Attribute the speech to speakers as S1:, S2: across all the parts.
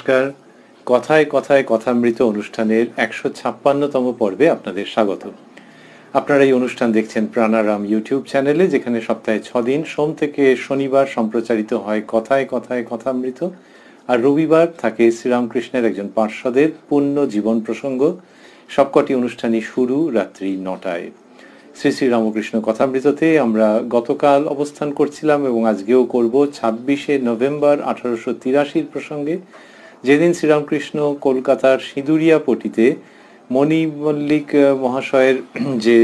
S1: নমস্কার। কথায় কথায় কথামৃত অনুষ্ঠানের ১৫৬তম পর্বে আপনাদের স্বাগত। আপনারা এই অনুষ্ঠান দেখছেন প্রাণারাম ইউটিউব চ্যানেলে, যেখানে সপ্তাহে ৬ দিন সোম থেকে শনিবার সম্প্রচারিত হয় কথায় কথায় কথামৃত, আর রবিবার থাকে শ্রীরামকৃষ্ণের একজন পার্ষদের পূর্ণ জীবন প্রসঙ্গ। সবকটি অনুষ্ঠানই শুরু রাত্রি ৯টায়। শ্রী শ্রী রামকৃষ্ণ কথামৃততে আমরা গতকাল অবস্থান করছিলাম এবং আজকেও করব ২৬শে নভেম্বর ১৮৮৩ প্রসঙ্গে, যেদিন শ্রীরামকৃষ্ণ কলকাতার সিঁদুরিয়া পট্টিতে মণি মল্লিক মহাশয়ের যে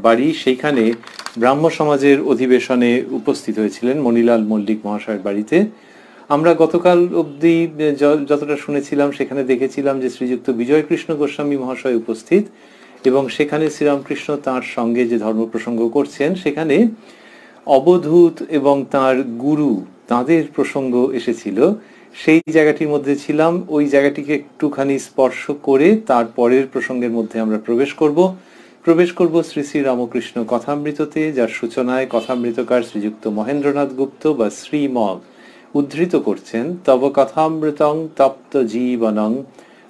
S1: বাড়ি, সেইখানে ব্রাহ্ম সমাজের অধিবেশনে উপস্থিত হয়েছিলেন মণিলাল মল্লিক মহাশয়ের বাড়িতে। আমরা গতকাল অবধি যতটা শুনেছিলাম সেখানে দেখেছিলাম যে শ্রীযুক্ত বিজয়কৃষ্ণ গোস্বামী মহাশয় উপস্থিত, এবং সেখানে শ্রীরামকৃষ্ণ তাঁর সঙ্গে যে ধর্ম প্রসঙ্গ করছেন সেখানে অবধূত এবং তাঁর গুরু তাঁদের প্রসঙ্গ এসেছিল। সেই জায়গাটির মধ্যে ছিলাম, ওই জায়গাটিকে একটুখানি স্পর্শ করে তারপরের প্রসঙ্গের মধ্যে আমরা প্রবেশ করব শ্রী শ্রী রামকৃষ্ণ কথামৃততে, যার সূচনায় কথামৃতকার শ্রীযুক্ত মহেন্দ্রনাথ গুপ্ত বা শ্রীম উদ্ধৃত করছেন তব কথামৃতং তপ্ত জীবনং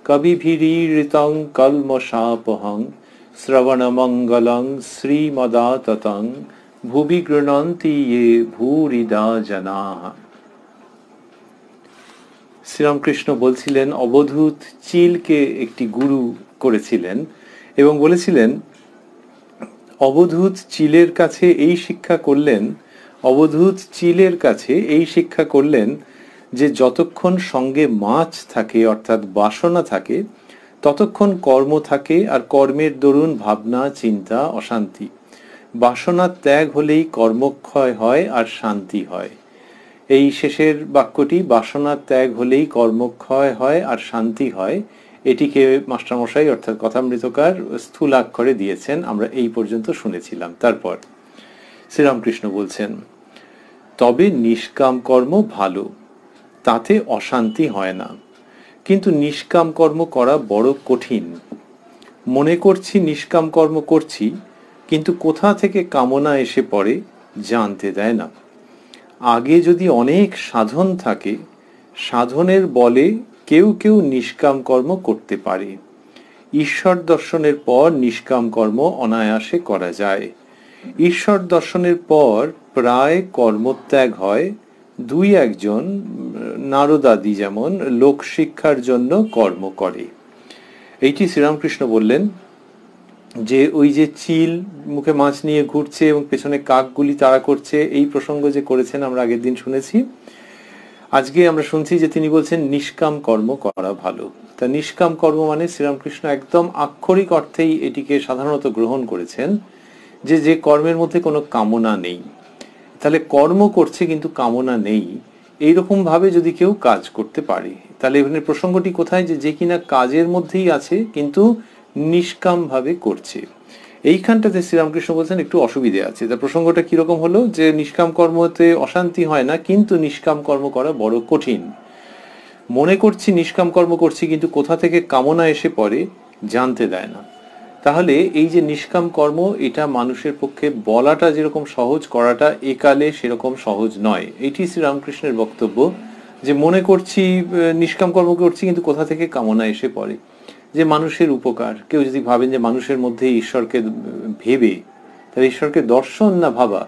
S1: কবিভিরীরিতং কলমশাপহং শ্রবণমঙ্গলং শ্রীমদাততং ভুবি গৃণন্তি ইয়ে ভূরিদা জনাঃ। শ্রীরামকৃষ্ণ বলছিলেন অবধূত চিলকে একটি গুরু করেছিলেন এবং বলেছিলেন অবধূত চিলের কাছে এই শিক্ষা করলেন যে যতক্ষণ সঙ্গে মাছ থাকে অর্থাৎ বাসনা থাকে ততক্ষণ কর্ম থাকে, আর কর্মের দরুন ভাবনা চিন্তা অশান্তি। বাসনা ত্যাগ হলেই কর্মক্ষয় হয় আর শান্তি হয়। এই শেষের বাক্যটি, বাসনা ত্যাগ হলেই কর্মক্ষয় হয় আর শান্তি হয়, এটিকে মাস্টারমশাই অর্থাৎ কথামৃতকার স্থূলাক্ষরে দিয়েছেন। আমরা এই পর্যন্ত শুনেছিলাম। তারপর শ্রীরামকৃষ্ণ বলছেন তবে নিষ্কাম কর্ম ভালো, তাতে অশান্তি হয় না, কিন্তু নিষ্কাম কর্ম করা বড় কঠিন। মনে করছি নিষ্কাম কর্ম করছি, কিন্তু কোথা থেকে কামনা এসে পড়ে জানতে দেয় না। আগে যদি অনেক সাধন থাকে, সাধনের বলে কেউ কেউ নিষ্কাম কর্ম করতে পারে। ঈশ্বর দর্শনের পর নিষ্কাম কর্ম অনায়াসে করা যায়। ঈশ্বর দর্শনের পর প্রায় কর্মত্যাগ হয়। দুই একজন, নারদাদি যেমন, লোকশিক্ষার জন্য কর্ম করে। এইটি শ্রীরামকৃষ্ণ বললেন যে ওই যে চিল মুখে মাছ নিয়ে ঘুরছে এবং পেছনে কাকগুলি তাড়া করছে, এই প্রসঙ্গ যে করেছেন আমরা আগের দিন শুনেছি। আজকে আমরা শুনছি যে তিনি বলছেন নিষ্কাম কর্ম করা ভালো। তা নিষ্কাম কর্ম মানে শ্রীরামকৃষ্ণ একদম আক্ষরিক অর্থেই এটিকে সাধারণত গ্রহণ করেছেন যে যে কর্মের মধ্যে কোনো কামনা নেই। তাহলে কর্ম করছে কিন্তু কামনা নেই, এইরকম ভাবে যদি কেউ কাজ করতে পারে, তাহলে এখানে প্রসঙ্গটি কোথায়, যে কিনা কাজের মধ্যেই আছে কিন্তু নিষ্কাম ভাবে করছে। এইখানটাতে শ্রীরামকৃষ্ণ বলছেন একটু অসুবিধে আছে। তা প্রসঙ্গটা কিরকম হলো, যে নিষ্কাম কর্মতে অশান্তি হয় না, কিন্তু নিষ্কাম কর্ম করা বড় কঠিন। মনে করছি নিষ্কাম কর্ম করছি, কিন্তু কোথা থেকে কামনা এসে পড়ে জানতে দেয় না। তাহলে এই যে নিষ্কাম কর্ম, এটা মানুষের পক্ষে বলাটা যেরকম সহজ, করাটা একালে সেরকম সহজ নয়। এটি শ্রীরামকৃষ্ণের বক্তব্য, যে মনে করছি নিষ্কাম কর্ম করছি, কিন্তু কোথা থেকে কামনা এসে পড়ে, যে মানুষের উপকার। কেউ যদি ভাবেন যে মানুষের মধ্যে ঈশ্বরকে ভেবে, তাহলে ঈশ্বরকে দর্শন না ভাবা,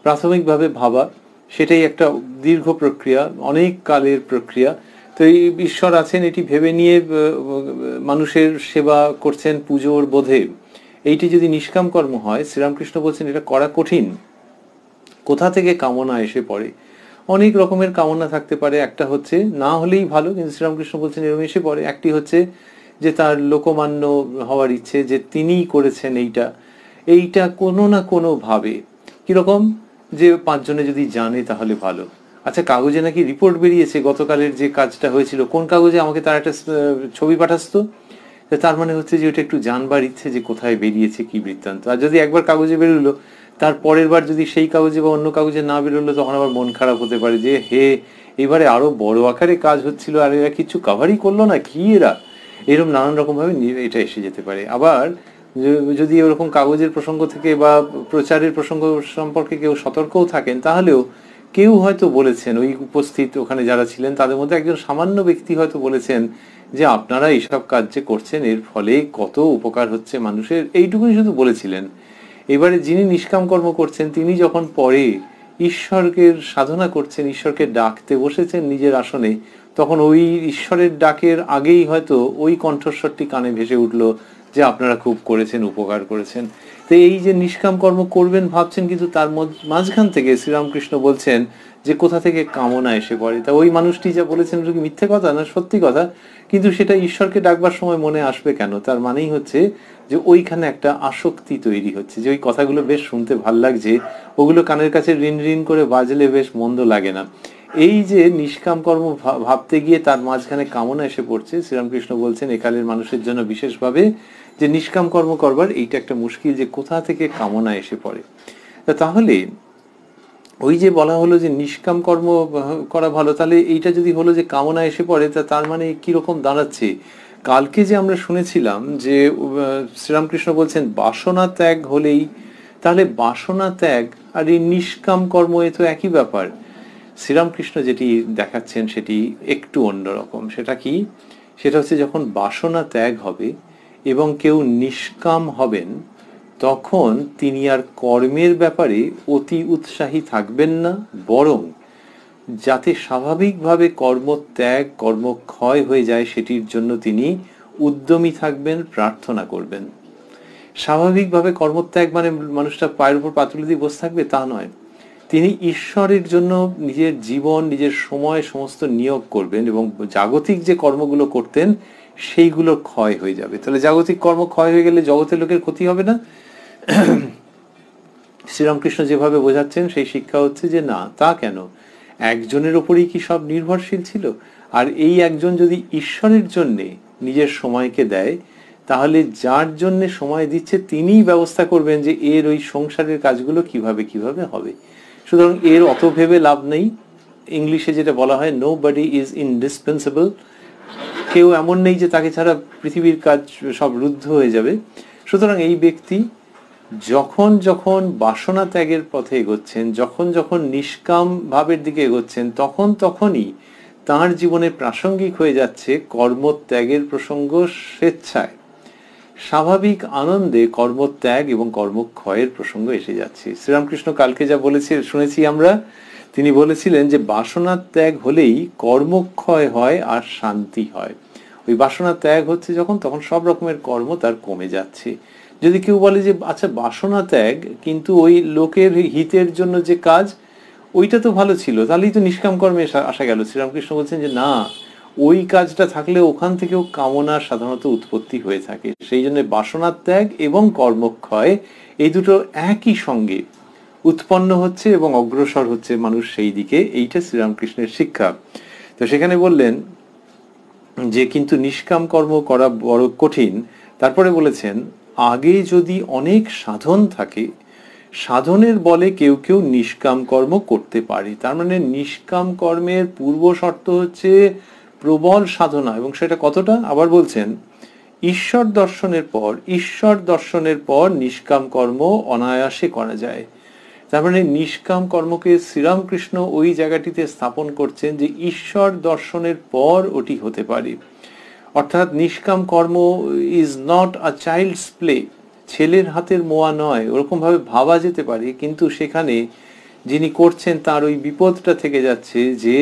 S1: প্রাথমিকভাবে ভাবা, সেটাই একটা দীর্ঘ প্রক্রিয়া, অনেক কালের প্রক্রিয়া। তো এই ঈশ্বর আছেন এটি ভেবে নিয়ে মানুষের সেবা করছেন পুজোর বোধে, এইটি যদি নিষ্কাম কর্ম হয়, শ্রীরামকৃষ্ণ বলছেন এটা করা কঠিন। কোথা থেকে কামনা এসে পড়ে? অনেক রকমের কামনা থাকতে পারে। একটা হচ্ছে না হলেই ভালো, কিন্তু শ্রীরামকৃষ্ণ বলছেন এরকম এসে পড়ে। একটি হচ্ছে যে তার লোকমান্য হওয়ার ইচ্ছে, যে তিনিই করেছেন এইটা কোনো না কোনো ভাবে। কিরকম, যে 5 জনে যদি জানে তাহলে ভালো। আচ্ছা, কাগজে নাকি রিপোর্ট বেরিয়েছে গতকালের যে কাজটা হয়েছিল, কোন কাগজে, আমাকে তার একটা ছবি পাঠাতো। তার মানে হচ্ছে যে ওটা একটু জানবার ইচ্ছে যে কোথায় বেরিয়েছে, কি বৃত্তান্ত। আর যদি একবার কাগজে বেরোলো, তার পরের বার যদি সেই কাগজে বা অন্য কাগজে না বেরোলো, তখন আবার মন খারাপ হতে পারে যে হে, এবারে আরো বড় আকারে কাজ হচ্ছিল আর এরা কিছু কাভারই করলো না, কি এরা, এরকম নানান রকম ভাবে এটা এসে যেতে পারে। আবার যদি ওরকম কাগজের প্রসঙ্গ থেকে বা প্রচারের প্রসঙ্গ সম্পর্কে কেউ সতর্কও থাকেন, তাহলেও কেউ হয়তো বলেছেন, ওই উপস্থিত ওখানে যারা ছিলেন তাদের মধ্যে একজন সামান্য ব্যক্তি হয়তো বলেছেন যে আপনারা এইসব কাজ যে করছেন এর ফলে কত উপকার হচ্ছে মানুষের, এইটুকুই শুধু বলেছিলেন। এবারে যিনি নিষ্কাম কর্ম করছেন তিনি যখন পরে ঈশ্বরকে সাধনা করছেন, ঈশ্বরকে ডাকতে বসেছেন নিজের আসনে, তখন ওই ঈশ্বরের ডাকের আগেই হয়তো ওই কণ্ঠস্বরটি কানে ভেসে উঠল যে আপনারা খুব করেছেন, উপকার করেছেন। তো এই যে নিষ্কাম কর্ম করবেন ভাবছেন, কিন্তু তার মাঝখান থেকে শ্রীরামকৃষ্ণ বলছেন যে কোথা থেকে কামনা এসে পড়ে। তা ওই মানুষটি যা বলেছেন ওটা কি মিথ্যে কথা না সত্যি কথা? কিন্তু সেটা ঈশ্বরকে ডাকবার সময় মনে আসবে কেন? তার মানেই হচ্ছে যে ওইখানে একটা আসক্তি তৈরি হচ্ছে, যে ওই কথাগুলো বেশ শুনতে ভাল লাগছে, ওগুলো কানের কাছে রিন রিন করে বাজলে বেশ মন্দ লাগে না। এই যে নিষ্কাম কর্ম ভাবতে গিয়ে তার মাঝখানে কামনা এসে পড়ছে, শ্রীরামকৃষ্ণ বলছেন একালের মানুষের জন্য বিশেষভাবে যে নিষ্কাম কর্ম করবার এইটা একটা মুশকিল, যে কোথা থেকে কামনা এসে পড়ে। তাহলে ওই যে বলা হলো যে নিষ্কাম কর্ম করা ভালো, তাহলে এইটা যদি হলো যে কামনা এসে পড়ে, তার মানে কিরকম দাঁড়াচ্ছে? কালকে যে আমরা শুনেছিলাম যে শ্রীরামকৃষ্ণ বলছেন বাসনা ত্যাগ হলেই, তাহলে বাসনা ত্যাগ আর এই নিষ্কাম কর্ম এ তো একই ব্যাপার। শ্রীরামকৃষ্ণ যেটি দেখাচ্ছেন সেটি একটু অন্যরকম। সেটা কি? সেটা হচ্ছে যখন বাসনা ত্যাগ হবে এবং কেউ নিষ্কাম হবেন, তখন তিনি আর কর্মের ব্যাপারে অতি উৎসাহী থাকবেন না, বরং যাতে স্বাভাবিকভাবে কর্মত্যাগ কর্মক্ষয় হয়ে যায় সেটির জন্য তিনি উদ্যমী থাকবেন, প্রার্থনা করবেন। স্বাভাবিকভাবে কর্মত্যাগ মানে মানুষটা পায়ের উপর পাতুলে দিয়ে বসে থাকবে তা নয়। তিনি ঈশ্বরের জন্য নিজের জীবন, নিজের সময় সমস্ত নিয়োগ করবেন এবং জাগতিক যে কর্মগুলো করতেন সেইগুলো ক্ষয় হয়ে যাবে। তাহলে জাগতিক কর্ম ক্ষয় হয়ে গেলে জগতের লোকের ক্ষতি হবে না? শ্রীরামকৃষ্ণ যেভাবে বোঝাচ্ছেন সেই শিক্ষা হচ্ছে যে না, তা কেন? একজনের ওপরেই কি সব নির্ভরশীল ছিল? আর এই একজন যদি ঈশ্বরের জন্যে নিজের সময়কে দেয়, তাহলে যার জন্য সময় দিচ্ছে তিনিই ব্যবস্থা করবেন যে এর ওই সংসারের কাজগুলো কিভাবে কিভাবে হবে। সুতরাং এর অত ভেবে লাভ নেই। ইংলিশে যেটা বলা হয় নোবডি ইজ ইনডিসপেন্সেবল, কেউ এমন নেই যে তাকে ছাড়া পৃথিবীর কাজ সব রুদ্ধ হয়ে যাবে। সুতরাং এই ব্যক্তি যখন যখন বাসনা ত্যাগের পথে এগোচ্ছেন, যখন যখন নিষ্কাম ভাবের দিকে এগোচ্ছেন, তখন তখনই তার জীবনে প্রাসঙ্গিক হয়ে যাচ্ছে কর্মত্যাগের প্রসঙ্গ। স্বেচ্ছায় স্বাভাবিক আনন্দে কর্মত্যাগ এবং কর্মক্ষয়ের প্রসঙ্গ এসে যাচ্ছে। শ্রীরামকৃষ্ণ কালকে যা বলেছে শুনেছি আমরা, তিনি বলেছিলেন যে বাসনা ত্যাগ হলেই কর্মক্ষয় হয় আর শান্তি হয়। ওই বাসনা ত্যাগ হচ্ছে যখন, তখন সব রকমের কর্ম তার কমে যাচ্ছে। যদি কেউ বলে যে আচ্ছা বাসনা ত্যাগ কিন্তু ওই লোকের হিতের জন্য যে কাজ ওইটা তো ভালো ছিল, তাহলেই তো নিষ্কাম কর্মে আসা গেল। শ্রীরামকৃষ্ণ বলছেন যে না, ওই কাজটা থাকলে ওখান থেকেও কামনা সাধারণত উৎপত্তি হয়ে থাকে। সেই জন্য বাসনা ত্যাগ এবং কর্মক্ষয় এই দুটো একই সঙ্গে উৎপন্ন হচ্ছে এবং অগ্রসর হচ্ছে মানুষ সেই দিকে। এইটা শ্রীরামকৃষ্ণের শিক্ষা। তো সেখানে বললেন যে কিন্তু নিষ্কাম কর্ম করা বড় কঠিন। তারপরে বলেছেন আগে যদি অনেক সাধন থাকে, সাধনের বলে কেউ কেউ নিষ্কাম কর্ম করতে পারে। তার মানে নিষ্কাম কর্মের পূর্ব শর্ত হচ্ছে প্রবল সাধনা। এবং সেটা কতটা? আবার বলছেন ঈশ্বর দর্শনের পর নিষ্কাম কর্ম অনায়াসে করা যায়। তার মানে নিষ্কাম কর্মকে শ্রীরামকৃষ্ণ ওই জায়গাটিতে স্থাপন করছেন যে ঈশ্বর দর্শনের পর ওটি হতে পারে। অর্থাৎ নিষ্কাম কর্ম is not a child's play, ছেলের হাতের মোয়া নয়, ওরকম ভাবে ভাবা যেতে পারে, কিন্তু সেখানে যিনি করছেন তার ওই বিপদটা থেকে যাচ্ছে যে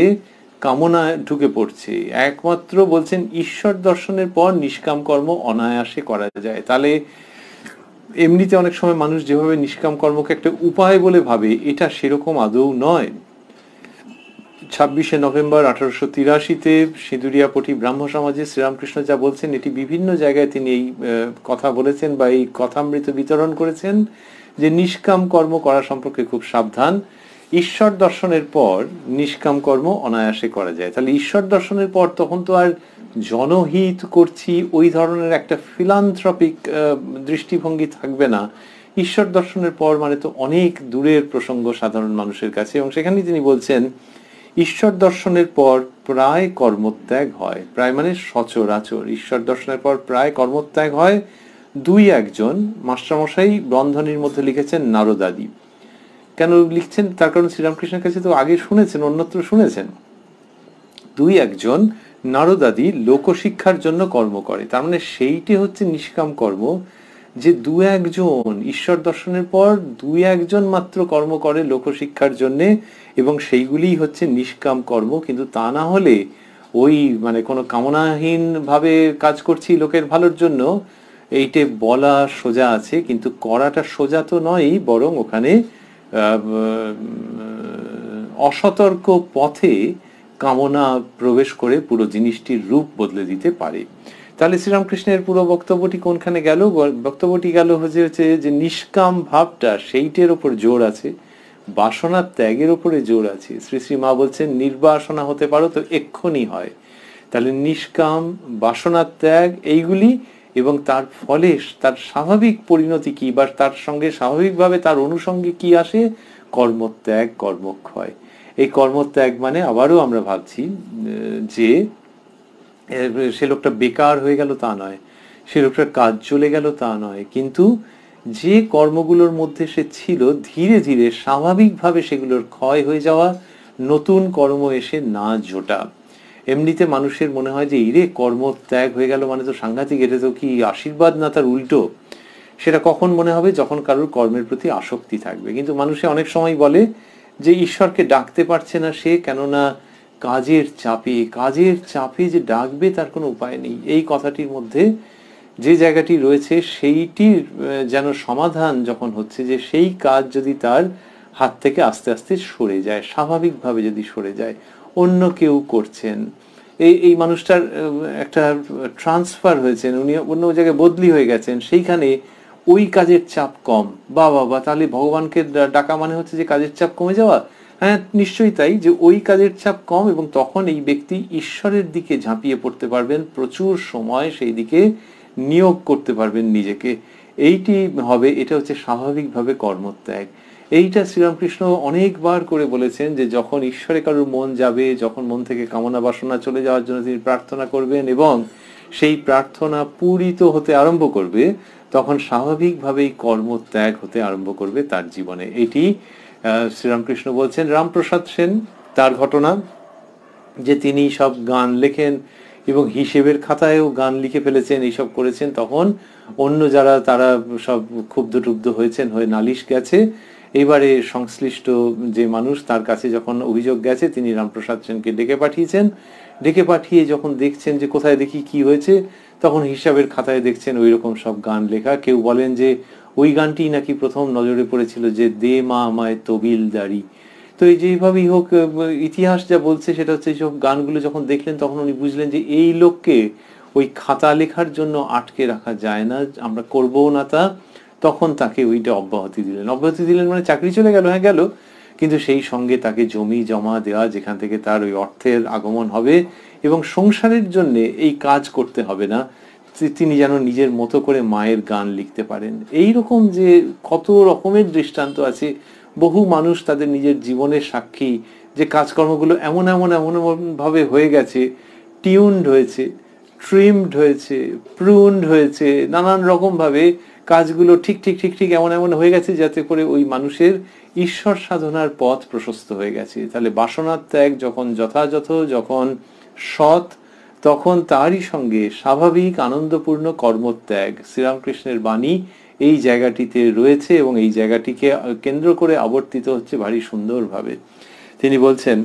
S1: কামনা ঢুকে পড়ছে। একমাত্র বলছেন ঈশ্বর দর্শনের পর নিষ্কাম কর্ম অনায়াসে করা যায়। তাহলে এমনিতে অনেক সময় মানুষ যেভাবে নিষ্কাম কর্মকে একটা উপায় বলে ভাবে, এটা সেরকম আদৌ নয়। 26শে নভেম্বর 1883-তে সিঁদুরিয়াপটি ব্রাহ্ম সমাজে শ্রীরামকৃষ্ণ যা বলছেন এটি বিভিন্ন জায়গায় তিনি এই কথা বলেছেন বা এই কথামৃত বিতরণ করেছেন যে নিষ্কাম কর্ম করা সম্পর্কে খুব সাবধান। ঈশ্বর দর্শনের পর নিষ্কাম কর্ম অনায়াসে করা যায়। তাহলে ঈশ্বর দর্শনের পর তখন তো আর জনহিত করছি ওই ধরনের একটা ফিলান্থ্রপিক দৃষ্টিভঙ্গি থাকবে না। ঈশ্বর দর্শনের পর মানে তো অনেক দূরের প্রসঙ্গ সাধারণ মানুষের কাছে। এবং সেখানেই তিনি বলছেন ঈশ্বর দর্শনের পর প্রায় কর্মত্যাগ হয়। প্রায় মানে সচরাচর ঈশ্বর দর্শনের পর প্রায় কর্মত্যাগ হয়। দুই একজন মাস্টারমশাই বন্ধনীর মধ্যে লিখেছেন নারদাদি, কেন লিখছেন? তার কারণ শ্রীরামকৃষ্ণের কাছে তো আগে শুনেছেন, অন্যত্র শুনেছেন, দুই একজন নারদাদি লোকশিক্ষার জন্য কর্ম করে। তার মানে সেইটি হচ্ছে নিষ্কাম কর্ম, যে দু একজন ঈশ্বর দর্শনের পর দুই একজন মাত্র কর্ম করে লোকশিক্ষার জন্যে, এবং সেইগুলি হচ্ছে নিষ্কাম কর্ম। কিন্তু তা না হলে ওই মানে কোনো কামনাহীন ভাবে কাজ করছি লোকের ভালোর জন্য, এইটে বলা সোজা আছে, কিন্তু করাটা সোজা তো নয়, বরং ওখানে অসতর্ক পথে কামনা প্রবেশ করে পুরো জিনিসটির রূপ বদলে দিতে পারে। তাহলে শ্রীরামকৃষ্ণের পুরো বক্তব্যটি কোনখানে গেল? বক্তব্যটি গেল হচ্ছে যে নিষ্কাম ভাবটা সেইটের ওপর জোর আছে, বাসনার ত্যাগের উপরে জোর আছে। শ্রী শ্রী মা বলছেন নির্বাসনা হতে পারো তো এক্ষুনি হয়। তাহলে নিষ্কাম, বাসনার ত্যাগ, এইগুলি, এবং তার ফলে তার স্বাভাবিক পরিণতি কি, বা তার সঙ্গে স্বাভাবিকভাবে তার অনুষঙ্গে কি আসে? কর্মত্যাগ, কর্মক্ষয়। এই কর্মত্যাগ মানে আবারও আমরা ভাবছি যে সে লোকটা বেকার হয়ে গেল তা নয়, সে লোকটার কাজ চলে গেল তা নয়, কিন্তু যে কর্মগুলোর মধ্যে সে ছিল ধীরে ধীরে স্বাভাবিকভাবে সেগুলোর ক্ষয় হয়ে যাওয়া, নতুন কর্ম এসে না জোটা। এমনিতে মানুষের মনে হয় যে ইরে কর্মত্যাগ হয়ে গেল মানে তো সাংঘাতিক, এটা তো কি আশীর্বাদ না তার উল্টো। সেটা কখন মনে হবে? যখন কারোর কর্মের প্রতি আসক্তি থাকবে। কিন্তু মানুষে অনেক সময় বলে যে ঈশ্বরকে ডাকতে পারছে না সে, কেননা কাজের চাপে যে ডাকবে তার কোনো উপায় নেই। এই কথাটির মধ্যে যে জায়গাটি রয়েছে সেইটির যেন সমাধান যখন হচ্ছে যে সেই কাজ যদি তার হাত থেকে আস্তে আস্তে সরে যায়, স্বাভাবিকভাবে যদি সরে যায়, অন্য কেউ করছেন, এই মানুষটার একটা ট্রান্সফার হয়েছেন, উনি অন্য জায়গায় বদলি হয়ে গেছেন, সেইখানে ওই কাজের চাপ কম। বা তাহলে ভগবানকে ডাকা মানে হচ্ছে যে কাজের চাপ কমে যাওয়া? হ্যাঁ, নিশ্চয়ই তাই, যে ওই কাজের চাপ কম, এবং তখন এই ব্যক্তি ঈশ্বরের দিকে ঝাঁপিয়ে পড়তে পারবেন, প্রচুর সময় সেই দিকে নিয়োগ করতে পারবেন নিজেকে। এইটি হবে, এটা হচ্ছে স্বাভাবিকভাবে কর্মত্যাগ। এইটা শ্রীরামকৃষ্ণ অনেকবার করে বলেছেন যে যখন ঈশ্বরে কারোর মন যাবে, যখন মন থেকে কামনা বাসনা চলে যাওয়ার জন্য তিনি প্রার্থনা করবেন এবং সেই প্রার্থনা পূরিত হতে আরম্ভ করবে, তখন স্বাভাবিকভাবেই কর্মত্যাগ হতে আরম্ভ করবে তার জীবনে। এটি শ্রীরামকৃষ্ণ বলছেন। রামপ্রসাদ সেন, তার ঘটনা যে তিনি সব গান লেখেন এবং হিসেবের খাতায়ও গান লিখে ফেলেছেন, এইসব করেছেন, তখন অন্য যারা তারা সব ক্ষুব্ধ টুব্ধ হয়েছেন, হয়ে নালিশ গেছে। এবারে সংশ্লিষ্ট যে মানুষ তার কাছে যখন অভিযোগ গেছে, তিনি রামপ্রসাদ সেনকে ডেকে পাঠিয়েছেন। ডেকে পাঠিয়ে যখন দেখছেন যে কোথায় দেখি কি হয়েছে, তখন হিসাবের খাতায় দেখছেন ওই রকম সব গান লেখা। কেউ বলেন যে ওই গানটি নাকি প্রথম নজরে পড়েছিল, যে দে মা আমায় তবিল দাড়ি। তো এই যেভাবেই হোক, ইতিহাস যা বলছে সেটা হচ্ছে এইসব গানগুলো যখন দেখলেন তখন উনি বুঝলেন যে এই লোককে ওই খাতা লেখার জন্য আটকে রাখা যায় না, আমরা করবও না তা। তখন তাকে ওইটা অব্যাহতি দিলেন মানে চাকরি চলে গেল, হ্যাঁ গেল, কিন্তু সেই সঙ্গে তাকে জমি জমা দেওয়া, যেখান থেকে তার ওই অর্থের আগমন হবে, এবং সংসারের জন্য এই কাজ করতে হবে না, তিনি যেন নিজের মতো করে মায়ের গান লিখতে পারেন। এই রকম যে কত রকমের দৃষ্টান্ত আছে, বহু মানুষ তাদের নিজের জীবনের সাক্ষী, যে কাজকর্মগুলো এমন এমন এমন এমন ভাবে হয়ে গেছে, টিউনড হয়েছে, ট্রিমড হয়েছে, প্রুনড হয়েছে, নানান রকম ভাবে কাজগুলো ঠিক ঠিক ঠিক ঠিক এমন এমন হয়ে গেছে যাতে করে ওই মানুষের ঈশ্বর সাধনার পথ প্রশস্ত হয়ে গেছে। তাহলে বাসনার ত্যাগ যখন যথাযথ, যখন সৎ, তখন তারই সঙ্গে স্বাভাবিক আনন্দপূর্ণ কর্মত্যাগ, শ্রীরামকৃষ্ণের বাণী এই জায়গাটিতে রয়েছে এবং এই জায়গাটিকে কেন্দ্র করে আবর্তিত হচ্ছে ভারী সুন্দরভাবে। তিনি বলছেন,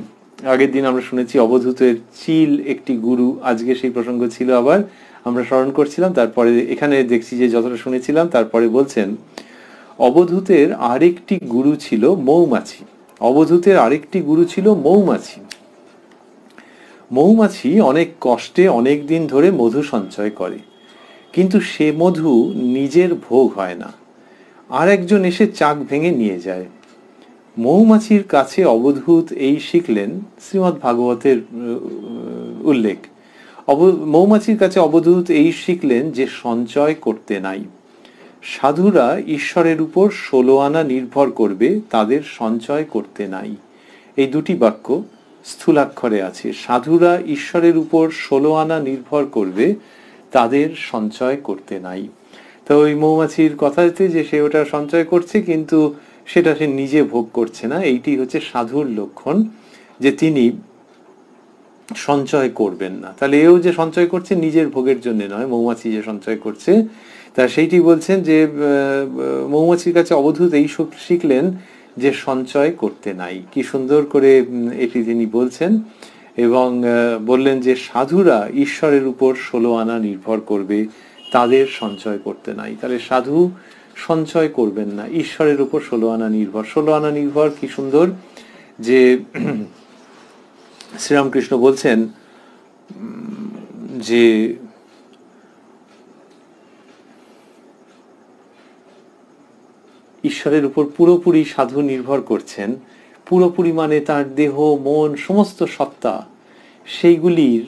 S1: আগের দিন আমরা শুনেছি অবধূতের চিল একটি গুরু, আজকে সেই প্রসঙ্গ ছিল, আবার আমরা স্মরণ করছিলাম। তারপরে এখানে দেখছি যে যতটা শুনেছিলাম, তারপরে বলছেন অবধূতের আরেকটি গুরু ছিল মৌমাছি। অবধূতের আরেকটি গুরু ছিল মৌমাছি। মৌমাছি অনেক কষ্টে অনেক দিন ধরে মধু সঞ্চয় করে, কিন্তু সে মধু নিজের ভোগ হয় না, আর একজন এসে চাক ভেঙে নিয়ে যায়। মৌমাছির কাছে অবধূত এই শিখলেন, শ্রীমদ্ ভাগবতের উল্লেখ, মৌমাছির কাছে অবধূত এই শিখলেন যে সঞ্চয় করতে নাই। সাধুরা ঈশ্বরের উপর 16 আনা নির্ভর করবে, তাদের সঞ্চয় করতে নাই। এই দুটি বাক্য স্থূলাক্ষরে আছে। সাধুরা ঈশ্বরের উপর 16 আনা নির্ভর করবে, তাদের সঞ্চয় করতে নাই। তো ওই মৌমাছির কথাতে যে সে ওটা সঞ্চয় করছে, কিন্তু সেটা সে নিজে ভোগ করছে না। এইটি হচ্ছে সাধুর লক্ষণ, যে তিনি সঞ্চয় করবেন না। তাহলে এও যে সঞ্চয় করছে নিজের ভোগের জন্য নয়, মৌমাছি যে সঞ্চয় করছে তা সেইটি বলছেন যে মৌমাছির কাছে অবধূত এই শিখলেন যে সঞ্চয় করতে নাই। কি সুন্দর করে এটি তিনি বলছেন। এবং বললেন যে সাধুরা ঈশ্বরের উপর 16 আনা নির্ভর করবে, তাদের সঞ্চয় করতে নাই। তাহলে সাধু সঞ্চয় করবেন না, ঈশ্বরের উপর 16 আনা নির্ভর। 16 আনা নির্ভর কি সুন্দর যে শ্রীরামকৃষ্ণ বলছেন যে ঈশ্বরের উপর পুরোপুরি সাধু নির্ভর করছেন। পুরোপুরি মানে তার দেহ, মন, সমস্ত সত্তা, সেইগুলির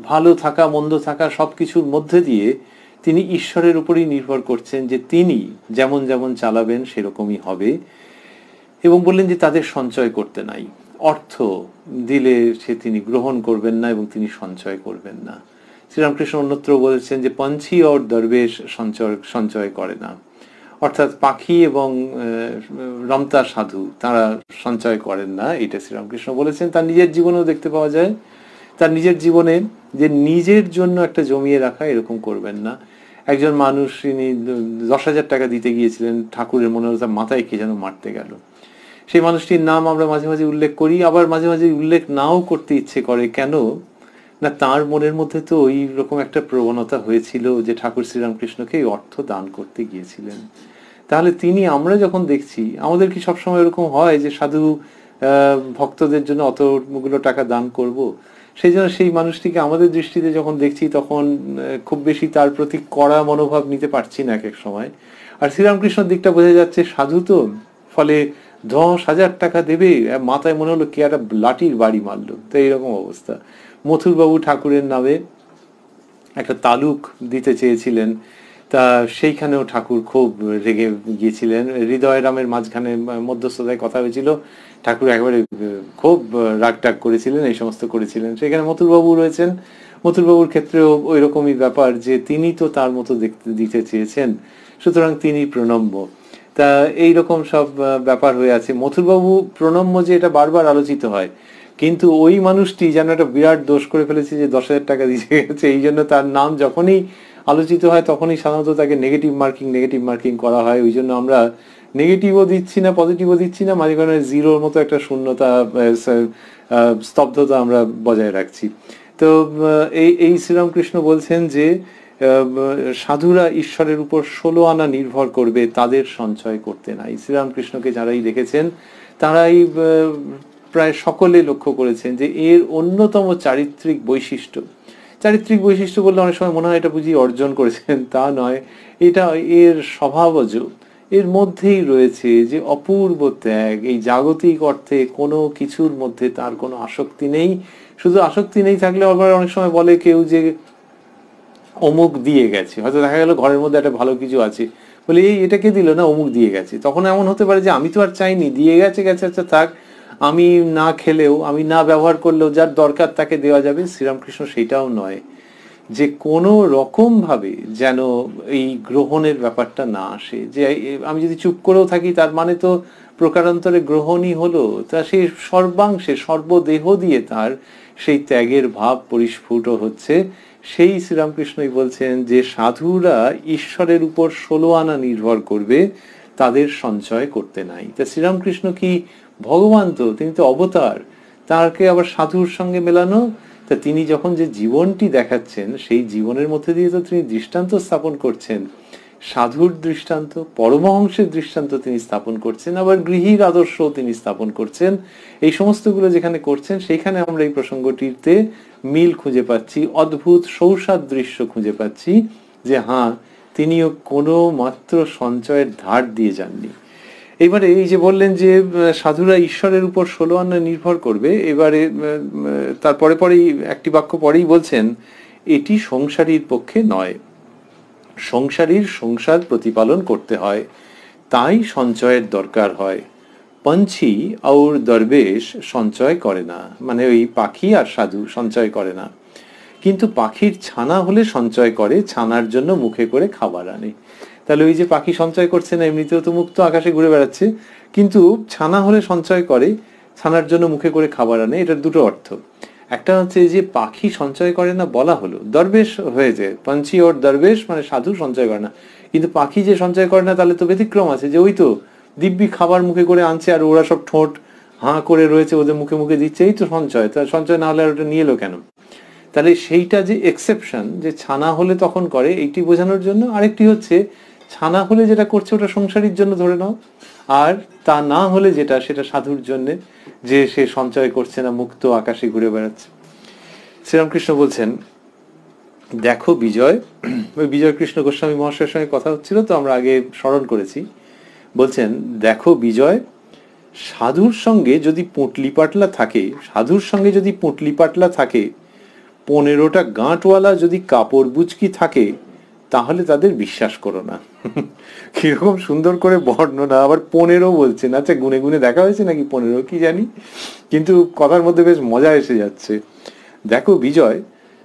S1: ভালো থাকা মন্দ থাকা সবকিছুর মধ্যে দিয়ে তিনি ঈশ্বরের উপরই নির্ভর করছেন, যে তিনি যেমন যেমন চালাবেন সেরকমই হবে। এবং বললেন যে তাদের সঞ্চয় করতে নাই, অর্থ দিলে সে তিনি গ্রহণ করবেন না এবং তিনি সঞ্চয় করবেন না। শ্রীরামকৃষ্ণ অন্যত্র বলেছেন যে পঞ্ছি আর দরবেশ সঞ্চয় করে না, অর্থাৎ পাখি এবং রমতা সাধু তারা সঞ্চয় করেন না, এটা শ্রীরামকৃষ্ণ বলেছেন। তার নিজের জীবনেও দেখতে পাওয়া যায়। তার নিজের জীবনে যে নিজের জন্য একটা জমিয়ে রাখা, এরকম করবেন না। একজন মানুষ, তিনি 10,000 টাকা দিতে গিয়েছিলেন, ঠাকুরের মনে হলো তার মাথায় কে যেন মারতে গেল। সেই মানুষটির নাম আমরা মাঝে মাঝে উল্লেখ করি, আবার মাঝে মাঝে উল্লেখ নাও করতে ইচ্ছে করে। কেন না, তার মনের মধ্যে তো ওই রকম একটা প্রবণতা হয়েছিল যে ঠাকুর শ্রীরামকৃষ্ণকে অর্থ দান করতে গিয়েছিলেন। তাহলে তিনি, আমরা যখন দেখছি, আমাদের কি সবসময় এরকম হয় যে সাধু ভক্তদের জন্য অতগুলো টাকা দান করব? সেই জন্য সেই মানুষটিকে আমাদের দৃষ্টিতে যখন দেখছি তখন খুব বেশি তার প্রতি কড়া মনোভাব নিতে পারছি না এক এক সময়। আর শ্রীরামকৃষ্ণের দিকটা বোঝা যাচ্ছে সাধু তো, ফলে 10,000 টাকা দেবে, মাথায় মনে হলো কে একটা লাঠির বাড়ি মারলো। তো এইরকম অবস্থা। মথুরবাবু ঠাকুরের নামে একটা তালুক দিতে চেয়েছিলেন, তা সেইখানেও ঠাকুর খুব রেগে গিয়েছিলেন। হৃদয় রামের মাঝখানে মধ্যস্থতায় কথা হয়েছিল, ঠাকুর একেবারে খুব রাগটাগ করেছিলেন, এই সমস্ত করেছিলেন। সেখানে মথুরবাবু রয়েছেন, মথুরবাবুর ক্ষেত্রেও ওই রকমই ব্যাপার, যে তিনি তো তার মতো দিতে চেয়েছেন, সুতরাং তিনি প্রণম্য। তা এইরকম সব ব্যাপার হয়ে আছে। মথুরবাবু প্রণম্য যে এটা বারবার আলোচিত হয়, কিন্তু ওই মানুষটি যেন একটা বিরাট দোষ করে ফেলেছে যে 10,000 টাকা দিয়ে গেছে, এই জন্য তার নাম যখনই আলোচিত হয় তখনই সাধারণত তাকে নেগেটিভ মার্কিং করা হয়। ওই জন্য আমরা নেগেটিভও দিচ্ছি না, পজিটিভও দিচ্ছি না, মাঝখানে জিরোর মতো একটা শূন্যতা, স্তব্ধতা আমরা বজায় রাখছি। তো এই শ্রীরামকৃষ্ণ বলছেন যে সাধুরা ঈশ্বরের উপর 16 আনা নির্ভর করবে, তাদের সঞ্চয় করতে নাই। শ্রীরামকৃষ্ণকে যারাই দেখেছেন তারাই প্রায় সকলে লক্ষ্য করেছেন যে এর অন্যতম চারিত্রিক বৈশিষ্ট্য বললে অনেক সময় মনে হয় এটা বুঝি অর্জন করেছেন, তা নয়, এটা এর স্বভাবজ, এর মধ্যেই রয়েছে যে অপূর্ব ত্যাগ। এই জাগতিক অর্থে কোনো কিছুর মধ্যে তার কোনো আসক্তি নেই। শুধু আসক্তি নেই থাকলে আবার অনেক সময় বলে কেউ যে অমুক দিয়ে গেছে, হয়তো দেখা গেল ঘরের মধ্যে একটা ভালো কিছু আছে, বলে এটা কে দিল না, অমুক দিয়ে গেছে। তখন এমন হতে পারে যে আমি তো আর চাইনি, দিয়ে গেছে, আচ্ছা থাক, আমি না খেলেও, আমি না ব্যবহার করলেও যার দরকার তাকে দেওয়া যাবে। শ্রীরামকৃষ্ণ সেটাও নয়, যে কোনো রকম ভাবে যেন এই গ্রহণের ব্যাপারটা না আসে, যে আমি যদি চুপ করেও থাকি তার মানে তো প্রকারান্তরে গ্রহণই হলো। তা সেই সর্বাংশে সর্বদেহ দিয়ে তার সেই ত্যাগের ভাব পরিস্ফুট হচ্ছে। সেই শ্রীরামকৃষ্ণই বলছেন যে সাধুরা ঈশ্বরের উপর 16 আনা নির্ভর করবে, তাদের সঞ্চয় করতে নাই। তা শ্রীরামকৃষ্ণ কি ভগবান? তো তিনি তো অবতার, তাকে আবার সাধুর সঙ্গে মেলানো? তা তিনি যখন যে জীবনটি দেখাচ্ছেন সেই জীবনের মধ্যে দিয়ে তো তিনি দৃষ্টান্ত স্থাপন করছেন, সাধুর দৃষ্টান্ত, পরমহংসের দৃষ্টান্ত তিনি স্থাপন করছেন, আবার গৃহীর আদর্শ তিনি স্থাপন করছেন। এই সমস্তগুলো যেখানে করছেন সেইখানে আমরা এই প্রসঙ্গটিতে মিল খুঁজে পাচ্ছি, অদ্ভুত সৌসাদৃশ্য খুঁজে পাচ্ছি, যে হ্যাঁ, তিনিও কোনো মাত্র সঞ্চয়ের ধার দিয়ে যাননি। এবারে এই যে বললেন যে সাধুরা ঈশ্বরের উপর 16 আনা নির্ভর করবে, এবারে তারপরে পরেই একটি বাক্য পরেই বলছেন এটি সংসারীর পক্ষে নয়, সংসারীর সংসার প্রতিপালন করতে হয়, তাই সঞ্চয়ের দরকার হয়। পঞ্ছি আর দরবেশ সঞ্চয় করে না, মানে ওই পাখি আর সাধু সঞ্চয় করে না, কিন্তু পাখির ছানা হলে সঞ্চয় করে, ছানার জন্য মুখে করে খাবার আনে। তাহলে ওই যে পাখি সঞ্চয় করছে না, এমনিতেও তো মুক্ত আকাশে ঘুরে বেড়াচ্ছে, কিন্তু ছানা হলে সঞ্চয় করে, ছানার জন্য মুখে করে খাবার আনে। এটার দুটো অর্থ। একটা হচ্ছে যে পাখি সঞ্চয় করে না বলা হলো, দরবেশ হয়েছে, পঞ্চি ওর দরবেশ মানে সাধু সঞ্চয় করে না, কিন্তু পাখি যে সঞ্চয় করে না তাহলে তো ব্যতিক্রম আছে, যে ওই তো দিব্যি খাবার মুখে করে আনছে আর ওরা সব ঠোঁট হাঁ করে রয়েছে, ওদের মুখে মুখে দিচ্ছে, এই তো সঞ্চয়। তা সঞ্চয় না হলে আর ওটা নিয়ে এলো কেন? তাহলে সেইটা যে এক্সেপশন, যে ছানা হলে তখন করে, এইটি বোঝানোর জন্য। আরেকটি হচ্ছে ছানা হলে যেটা করছে ওটা সংসারীর জন্য ধরে নাও, আর তা না হলে যেটা, সেটা সাধুর জন্য, যে সে সঞ্চয় করছে না, মুক্ত আকাশে ঘুরে বেড়াচ্ছে। শ্রীরামকৃষ্ণ বলছেন, দেখো বিজয়, ওই বিজয় কৃষ্ণ গোস্বামী মহাশয়ের সঙ্গে কথা হচ্ছিল তো, আমরা আগে স্মরণ করেছি। বলছেন, দেখো বিজয়, সাধুর সঙ্গে যদি পুঁটলি পাটলা থাকে, সাধুর সঙ্গে যদি পুঁটলি পাটলা থাকে, 15টা গাঁটওয়ালা যদি কাপড় বুচকি থাকে, তাহলে তাদের বিশ্বাস করো না। কিরকম সুন্দর করে বর্ণনা, আবার 15 বলছেন। আচ্ছা, গুনে গুনে দেখা হয়েছে নাকি 15, কি জানি, কিন্তু কথার মধ্যে বেশ মজা এসে যাচ্ছে। দেখো বিজয়,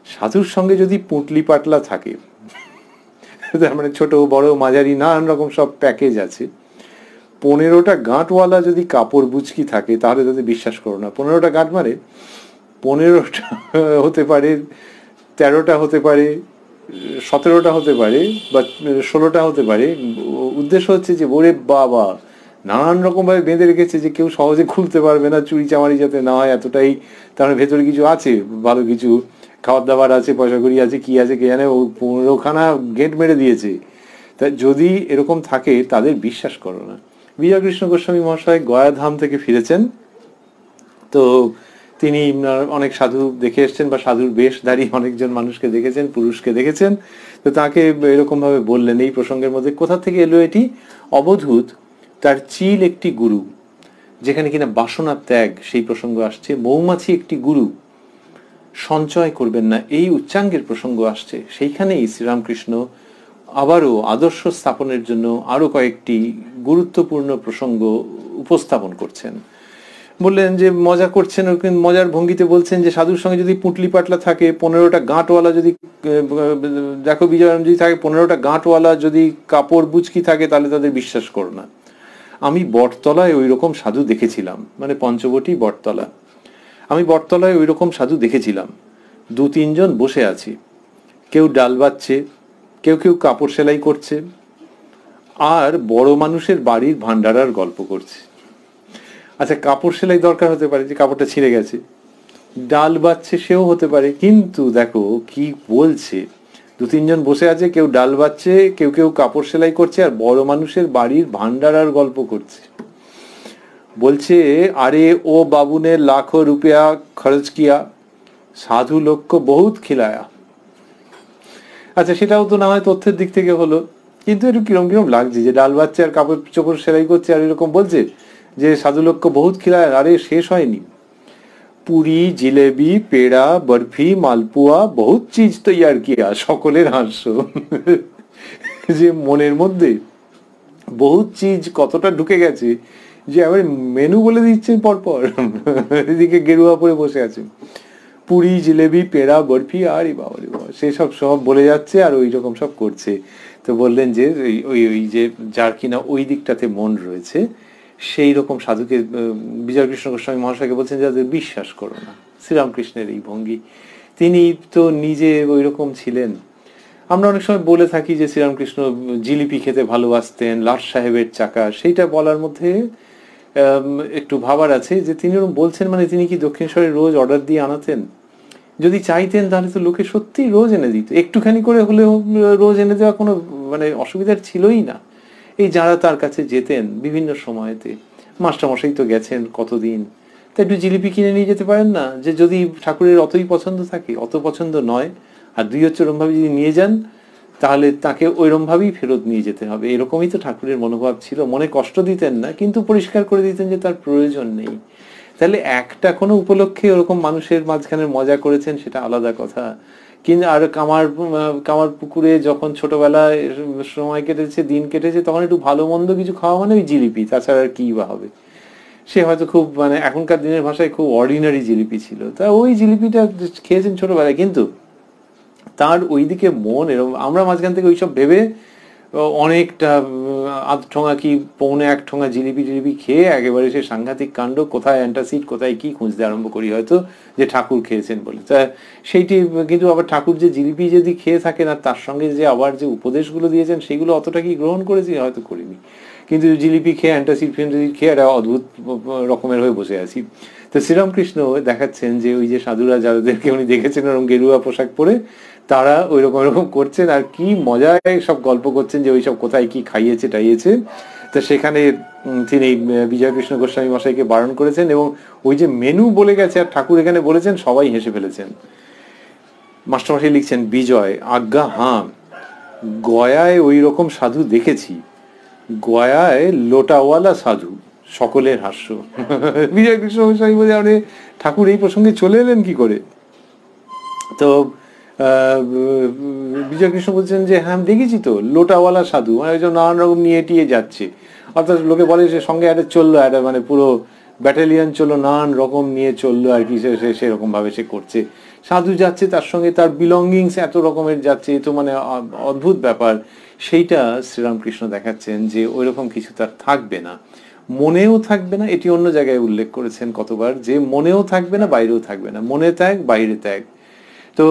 S1: সাধুর সঙ্গে যদি পুঁটলি পাটলা থাকে, তার মানে ছোট বড় মাঝারি নানান রকম সব প্যাকেজ আছে, 15টা গাঁটওয়ালা যদি কাপড় বুচকি থাকে, তাহলে তাদের বিশ্বাস করো না। 15টা গাঁট মানে 15টা হতে পারে, 13টা হতে পারে, 17টা হতে পারে, বা 16টা হতে পারে। উদ্দেশ্য হচ্ছে যে ওরে বাবা, নানান রকম ভাবে বেঁধে রেখেছে যে কেউ সহজে খুলতে পারবে না, চুরি চামারি যাতে না হয়, এতটাই তার ভেতরে কিছু আছে, ভালো কিছু খাবার দাবার আছে, পয়সা কড়ি আছে, কি আছে কে জানে, ও 15খানা গেট মেরে দিয়েছে। তা যদি এরকম থাকে, তাদের বিশ্বাস করো না। বিজয় কৃষ্ণ গোস্বামী মহাশয় গয়াধাম থেকে ফিরেছেন, তো তিনি অনেক সাধু দেখে এসছেন, বা সাধুর বেশধারী অনেকজন মানুষকে দেখেছেন, পুরুষকে দেখেছেন। তো তাকে এরকম ভাবে বললেন, এই প্রসঙ্গের মধ্যে কোথা থেকে এলো এটি? অবধূত তার চিল একটি গুরু, যেখানে কিনা বাসনা ত্যাগ সেই প্রসঙ্গ আসছে, মৌমাছি একটি গুরু, সঞ্চয় করবেন না এই উচ্চাঙ্গের প্রসঙ্গ আসছে। সেইখানেই শ্রীরামকৃষ্ণ আবারও আদর্শ স্থাপনের জন্য আরো কয়েকটি গুরুত্বপূর্ণ প্রসঙ্গ উপস্থাপন করছেন। বললেন যে মজা করছেন, মজার ভঙ্গিতে বলছেন যে সাধুর সঙ্গে যদি পুঁটলি পাটলা থাকে, 15টা গাঁটওয়ালা যদি, দেখো বিজয়, যদি থাকে 15টা গাঁটওয়ালা যদি কাপড় বুচকি থাকে, তাহলে তাদের বিশ্বাস করো না। আমি বটতলায় ওই রকম সাধু দেখেছিলাম, মানে পঞ্চবটী বটতলা, আমি বটতলায় ওই রকম সাধু দেখেছিলাম। 2-3 জন বসে আছি, কেউ ডাল বাচ্ছে, কেউ কেউ কাপড় সেলাই করছে, আর বড় মানুষের বাড়ির ভান্ডারার গল্প করছে। আচ্ছা, কাপড় সেলাই দরকার হতে পারে, যে কাপড়টা ছিঁড়ে গেছে, ডাল বাচ্ছে সেও হতে পারে, কিন্তু দেখো কি বলছে, 2-3 জন বসে আছে, কেউ ডাল বাচ্ছে, কেউ কেউ কাপড় সেলাই করছে, আর বড় মানুষের বাড়ির ভান্ডারার গল্প করছে। বলছে, আরে ও বাবু ने लाखों रुपया खर्च किया, সাধু লোক কো বহুত খিলায়া। আচ্ছা, সেটাও তো না হয় তথ্যের দিক থেকে হলো, কিন্তু একটু কিরম কিরম লাগছে যে ডাল বাচ্চা আর কাপড় চোপড় সেলাই করছে, আর এরকম বলছে যে সাধু লোক কো বহুত খিলায়া। আরে শেষ হয়নি, পুরি, জিলেবি, পেড়া, বরফি, মালপুয়া, বহুত চিজ তৈয়ার কিয়া। সকলের হাস্য, যে মনের মধ্যে বহুত চিজ কতটা ঢুকে গেছে, যে আবার মেনু বলে দিচ্ছেন পরপর। এদিকে গেরুয়া পরে বসে আছে, পুরি, জিলেবি, পেড়া, বরফি, আর বাবা সেসব সব বলে যাচ্ছে, আর ওই রকম সব করছে। তো বললেন যে ওই ওই যে যার কিনা ওই দিকটাতে মন রয়েছে, সেই রকম সাধুকে, বিজয় কৃষ্ণ গোস্বামী মহাশয়কে বলছেন যাদের বিশ্বাস করো না। শ্রীরামকৃষ্ণের এই ভঙ্গি, তিনি তো নিজে ওই রকম ছিলেন। আমরা অনেক সময় বলে থাকি যে শ্রীরামকৃষ্ণ জিলিপি খেতে ভালোবাসতেন, লাট সাহেবের চাকা, সেইটা বলার মধ্যে একটু ভাবার আছে যে তিনি বলছেন, মানে তিনি কি দক্ষিণেশ্বরে রোজ অর্ডার দিয়ে আনাতেন? যদি চাইতেন তাহলে তো লোকে সত্যি রোজ এনে দিত, একটুখানি করে হলেও রোজ এনে দেওয়া কোনো মানে অসুবিধার ছিলই না। এই যারা তার কাছে যেতেন বিভিন্ন সময়তে, মাস্টারমশাই তো গেছেন কতদিন, তা একটু জিলিপি কিনে নিয়ে যেতে পারেন না? যে যদি ঠাকুরের অতই পছন্দ থাকে, অত পছন্দ নয়, আর দুই হচ্ছে ওরম ভাবে যদি নিয়ে যান, তাহলে তাকে ওইরম ভাবেই ফেরত নিয়ে যেতে হবে। এরকমই তো ঠাকুরের মনোভাব ছিল, মনে কষ্ট দিতেন না, কিন্তু পরিষ্কার করে দিতেন যে তার প্রয়োজন নেই। তাহলে একটা কোনো উপলক্ষে ওরকম মানুষের মাঝখানে মজা করেছেন, সেটা আলাদা কথা। কিন্তু আর কামার পুকুরে যখন ছোটবেলায় সময় কেটেছে, দিন কেটেছে, তখন একটু ভালো মন্দ কিছু খাওয়া মানে ওই জিলিপি, তাছাড়া আর কি বা হবে। সে হয়তো খুব মানে এখনকার দিনের ভাষায় খুব অর্ডিনারি জিলিপি ছিল, তা ওই জিলিপিটা খেয়েছেন ছোটবেলায়, কিন্তু তার ওইদিকে মন এরকম। আমরা মাঝখান থেকে ওইসব ভেবে অনেকটা আধ ঠোঙা কি পৌনে এক ঠোঙা জিলিপি টিলিপি খেয়ে একেবারে সে সাংঘাতিক কাণ্ড, কোথায় অ্যান্টাসিড কোথায় কি খুঁজতে আরম্ভ করি, হয়তো যে ঠাকুর খেয়েছেন বলে। তা সেইটি কিন্তু আবার ঠাকুর যে জিলিপি যদি খেয়ে থাকেন আর তার সঙ্গে যে আবার যে উপদেশগুলো দিয়েছেন সেগুলো অতটা কি গ্রহণ করেছি, হয়তো করিনি, কিন্তু জিলিপি খেয়ে অ্যান্টাসিড ফ্যান্টাসিড খেয়ে একটা অদ্ভুত রকমের হয়ে বসে আছি। তো শ্রীরামকৃষ্ণ দেখাচ্ছেন যে ওই যে সাধুরা যাদেরকে উনি দেখেছেন ওরকম গেরুয়া পোশাক পরে, তারা ওই রকম এরকম করছেন আর কি মজায় সব গল্প করছেন যে ওই সব কোথায় কি খাইয়েছে টাইয়েছে। তো সেখানে তিনি বিজয়কৃষ্ণ গোস্বামী মশাইকে বারণ করেছেন, এবং ওই যে মেনু বলে গেছে আর ঠাকুর এখানে বলেছেন, সবাই হেসে ফেলেছেন। মাস্টারমশাই লিখছেন, বিজয়, আজ্ঞা হাঁ, গয়ায় ওই রকম সাধু দেখেছি, গয়ায় লোটাওয়ালা সাধু। সকলের হাস্য। বিজয়কৃষ্ণ গোস্বামী বলে, আরে ঠাকুর এই প্রসঙ্গে চলে এলেন কি করে? তো বিজয়কৃষ্ণ বলছেন যে হ্যাঁ দেখেছি তো, লোটাওয়ালা সাধু, মানে নানান রকম নিয়ে টিয়ে যাচ্ছে, অর্থাৎ লোকে বলে সে সঙ্গে একটা চললো, একটা মানে পুরো ব্যাটালিয়ান চললো, নানান রকম নিয়ে চললো আর কি, সেরকম ভাবে সে করছে, সাধু যাচ্ছে তার সঙ্গে তার বিলঙ্গিংস এত রকমের যাচ্ছে, তো মানে অদ্ভুত ব্যাপার। সেইটা শ্রীরামকৃষ্ণ দেখাচ্ছেন যে ওই রকম কিছু তার থাকবে না, মনেও থাকবে না। এটি অন্য জায়গায় উল্লেখ করেছেন কতবার, যে মনেও থাকবে না বাইরেও থাকবে না, মনে ত্যাগ বাইরে ত্যাগ। তো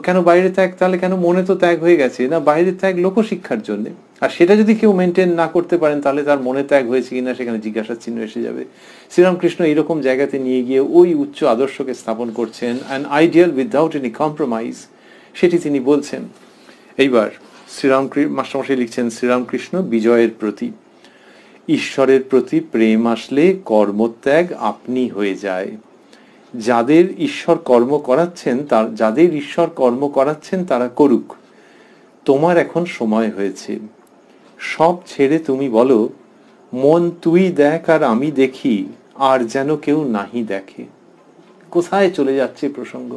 S1: কেন বাইরে ত্যাগ, তাহলে কেন মনে তো ত্যাগ হয়ে গেছে না, বাইরে ত্যাগ লোকশিক্ষার জন্য, আর সেটা যদি কেউ মেনটেন না করতে পারেন তাহলে তার মনে ত্যাগ হয়েছে কিনা সেখানে জিজ্ঞাসার চিহ্ন এসে যাবে। শ্রীরামকৃষ্ণ এইরকম জায়গাতে নিয়ে গিয়ে ওই উচ্চ আদর্শকে স্থাপন করছেন, an ideal without any compromise, সেটি তিনি বলছেন। এইবার মাস্টারমশাই লিখছেন, শ্রীরামকৃষ্ণ বিজয়ের প্রতি, ঈশ্বরের প্রতি প্রেম আসলে কর্মত্যাগ আপনি হয়ে যায়। যাদের ঈশ্বর কর্ম করাচ্ছেন তারা করুক, তোমার এখন সময় হয়েছে। সব ছেড়ে তুমি বলো, মন তুই দেখ আর আমি দেখি, আর যেন কেউ নাহি দেখে। কোথায় চলে যাচ্ছে প্রসঙ্গ?